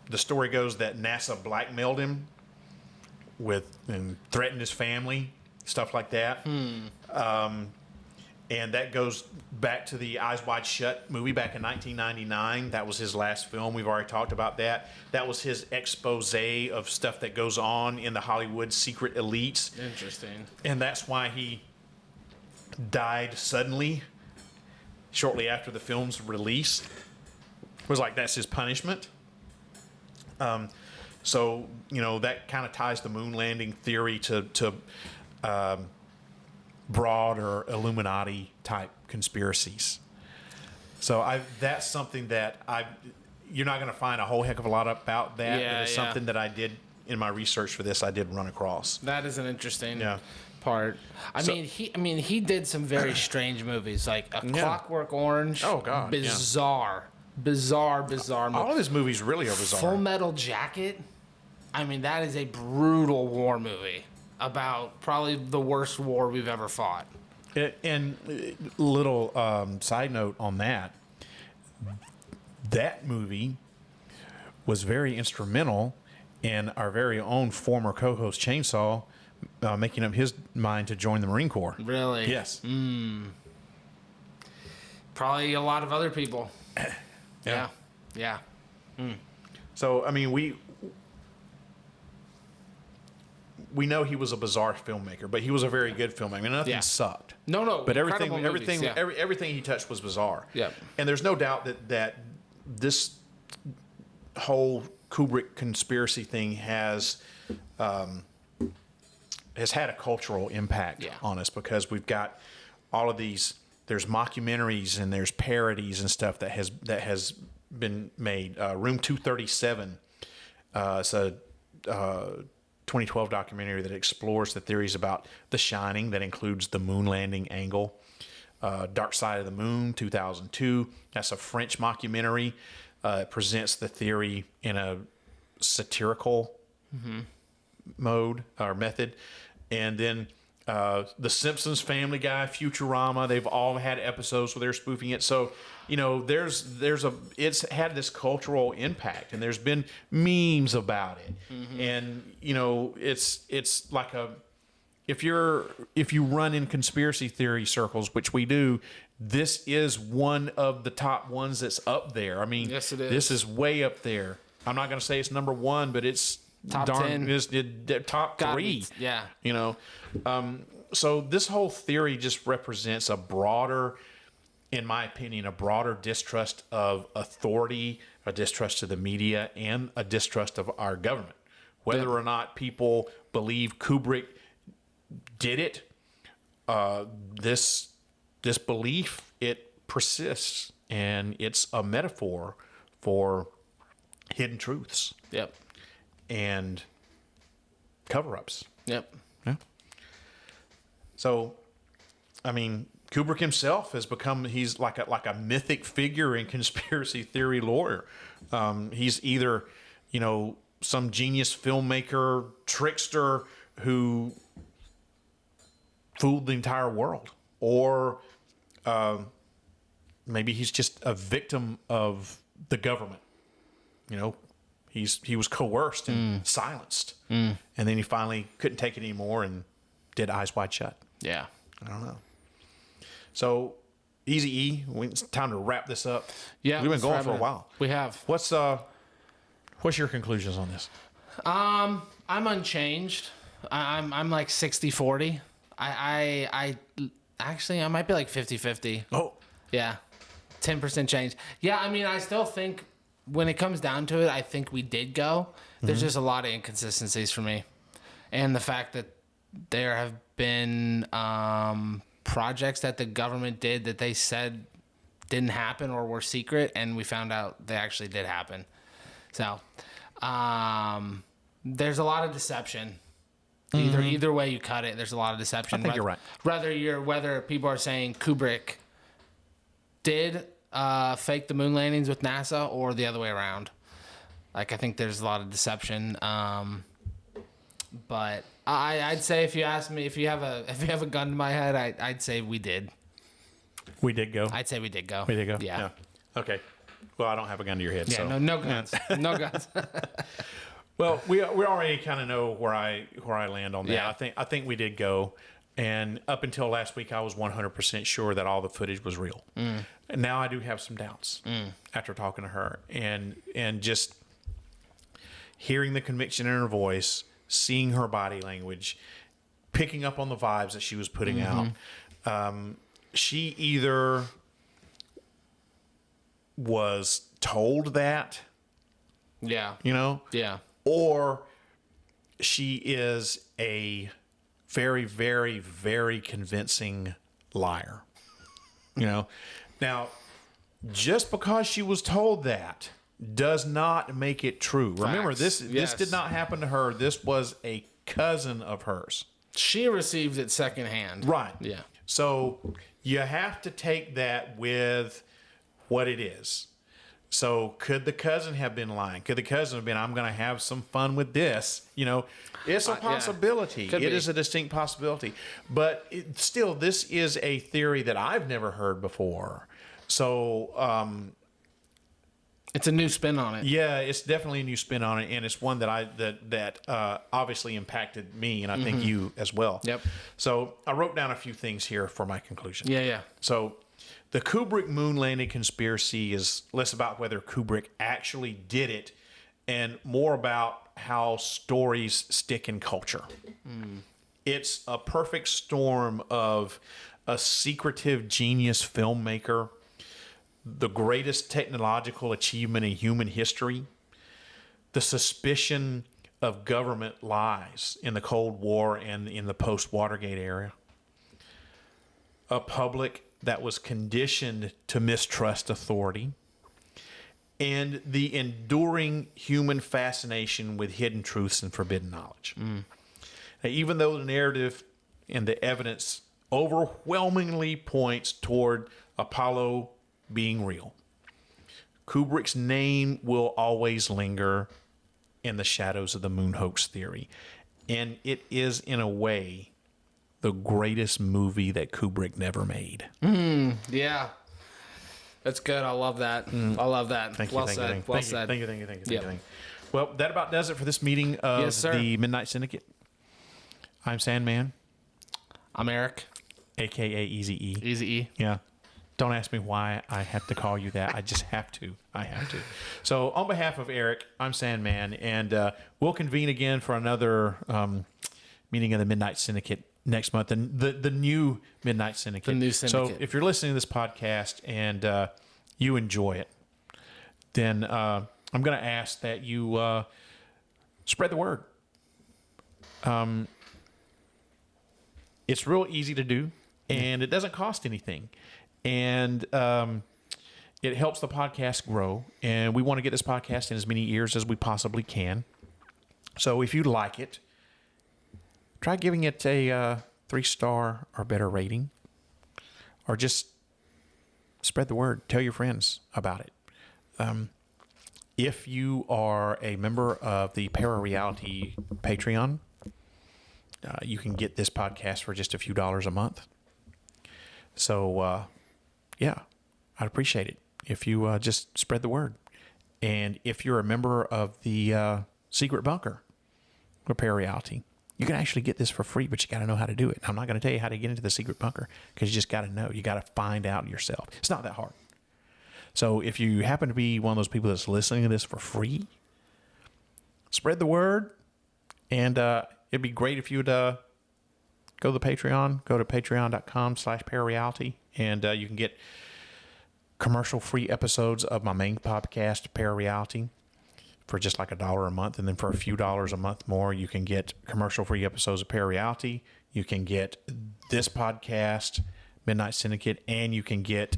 The story goes that NASA blackmailed him and threatened his family, stuff like that. And that goes back to the Eyes Wide Shut movie back in 1999. That was his last film. We've already talked about that. That was his expose of stuff that goes on in the Hollywood secret elites. Interesting. And that's why he died suddenly, shortly after the film's release. It was like that's his punishment. So, that kind of ties the moon landing theory to broad or Illuminati type conspiracies. So that's something that you're not going to find a whole heck of a lot about that. Yeah, it's something that I did in my research for this. I did run across. That is an interesting part. I mean, he did some very strange movies, like Clockwork Orange. Oh God, bizarre movie. All of his movies really are bizarre. Full Metal Jacket. I mean, that is a brutal war movie about probably the worst war we've ever fought. And little side note on that movie was very instrumental in our very own former co-host Chainsaw making up his mind to join the Marine Corps. Really? Yes. Probably a lot of other people. Yeah. So, I mean, we know he was a bizarre filmmaker, but he was a very good filmmaker. I mean, nothing sucked. No. But everything he touched was bizarre. Yeah. And there's no doubt that this whole Kubrick conspiracy thing has had a cultural impact on us, because we've got all of these. There's mockumentaries and there's parodies and stuff that has been made. Room 237. It's a 2012 documentary that explores the theories about The Shining, that includes the moon landing angle. Dark Side of the Moon, 2002. That's a French mockumentary. It presents the theory in a satirical mode or method. And then The Simpsons, Family Guy, Futurama, they've all had episodes where they're spoofing it. So, it's had this cultural impact, and there's been memes about it. And, it's like if you run in conspiracy theory circles, which we do, this is one of the top ones that's up there. I mean, yes, it is. This is way up there. I'm not going to say it's number one, but it's top 10. It's top three. Yeah. So this whole theory just represents a broader, in my opinion, a broader distrust of authority, a distrust of the media, and a distrust of our government. Whether or not people believe Kubrick did it, this belief, it persists, and it's a metaphor for hidden truths. Yep. And cover-ups. Yep. Yeah. So, I mean, Kubrick himself has become, he's like a mythic figure in conspiracy theory lore. He's either, some genius filmmaker, trickster who fooled the entire world, or maybe he's just a victim of the government. He was coerced and silenced, and then he finally couldn't take it anymore and did Eyes Wide Shut. Yeah, I don't know. So, Easy E, it's time to wrap this up. Yeah, we've been going for a while. We have. What's your conclusions on this? I'm unchanged. I'm like 60-40. I actually I might be like 50-50. Oh, yeah, 10% change. Yeah, I mean, I still think when it comes down to it, I think we did go. There's just a lot of inconsistencies for me, and the fact that there have been projects that the government did that they said didn't happen or were secret, and we found out they actually did happen. So there's a lot of deception. Either way you cut it, there's a lot of deception. I think you're right. Whether people are saying Kubrick did fake the moon landings with NASA or the other way around. Like, I think there's a lot of deception. But I'd say, if you ask me, if you have a gun to my head, I'd say we did. We did go. I'd say we did go. We did go. Yeah. Okay. Well, I don't have a gun to your head. Yeah. So. No guns. No guns. Well, we already kind of know where I land on that. Yeah. I think we did go, and up until last week, I was 100% sure that all the footage was real. And now I do have some doubts after talking to her, and just hearing the conviction in her voice, seeing her body language, picking up on the vibes that she was putting out. She either was told that, or she is a very, very, very convincing liar. Now, just because she was told that does not make it true. Facts. Remember, this did not happen to her. This was a cousin of hers. She received it secondhand. Right. Yeah. So you have to take that with what it is. So could the cousin have been lying? Could the cousin have been, I'm going to have some fun with this? It's a possibility. Yeah. It is a distinct possibility. But still, this is a theory that I've never heard before. So it's a new spin on it. Yeah, it's definitely a new spin on it, and it's one that obviously impacted me, and I think you as well. Yep. So I wrote down a few things here for my conclusion. Yeah. So the Kubrick moon landing conspiracy is less about whether Kubrick actually did it, and more about how stories stick in culture. It's a perfect storm of a secretive genius filmmaker, the greatest technological achievement in human history, the suspicion of government lies in the Cold War and in the post-Watergate era, a public that was conditioned to mistrust authority, and the enduring human fascination with hidden truths and forbidden knowledge. Now, even though the narrative and the evidence overwhelmingly points toward Apollo being real, Kubrick's name will always linger in the shadows of the moon hoax theory. And it is, in a way, the greatest movie that Kubrick never made. Yeah. That's good. I love that. I love that. Thank you. Well Thank said. you. Well Thank you. said. Thank you. Thank you. Thank you. Yep. Thank you. Well, that about does it for this meeting of Yes, sir. the Midnight Syndicate. I'm Sandman, I'm Eric. a.k.a. Easy E. Easy E. Yeah. Don't ask me why I have to call you that. I just have to. I have to. So on behalf of Eric, I'm Sandman, and we'll convene again for another meeting of the Midnight Syndicate next month, and the new Midnight Syndicate. The new syndicate. So if you're listening to this podcast and you enjoy it, then I'm going to ask that you spread the word. It's real easy to do, and it doesn't cost anything. And it helps the podcast grow, and we want to get this podcast in as many ears as we possibly can. So if you like it, try giving it a 3-star or better rating, or just spread the word. Tell your friends about it. If you are a member of the Para-Reality Patreon, you can get this podcast for just a few dollars a month. So, yeah, I'd appreciate it if you just spread the word. And if you're a member of the Secret Bunker, or Para-Reality, you can actually get this for free, but you got to know how to do it. I'm not going to tell you how to get into the Secret Bunker, because you just got to know. You got to find out yourself. It's not that hard. So if you happen to be one of those people that's listening to this for free, spread the word. And it'd be great if you'd go to the Patreon, go to patreon.com/Parareality, and you can get commercial-free episodes of my main podcast, Parareality, for just like $1 a month. And then for a few dollars a month more, you can get commercial-free episodes of Parareality. You can get this podcast Midnight Syndicate, and you can get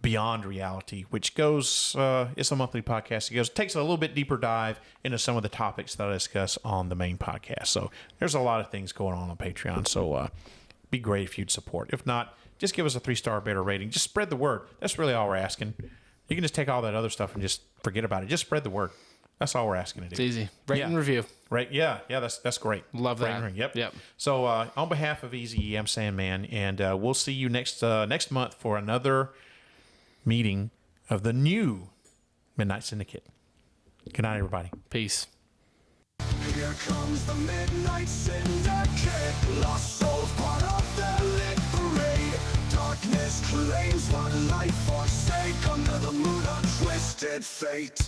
Beyond Reality, which goes, it's a monthly podcast. It takes a little bit deeper dive into some of the topics that I discuss on the main podcast. So there's a lot of things going on Patreon. So be great if you'd support. If not, just give us a 3-star better rating. Just spread the word. That's really all we're asking. You can just take all that other stuff and just forget about it. Just spread the word. That's all we're asking to do. It's easy. Rate and review. Right. Yeah. That's great. Love that. Rate. Yep. So on behalf of Easy E, I'm Sandman, and we'll see you next month for another meeting of the new Midnight Syndicate. Good night, everybody. Peace. Here comes the Midnight Syndicate, lost souls, part of their lit parade. Darkness claims one life forsake under the moon of twisted fate.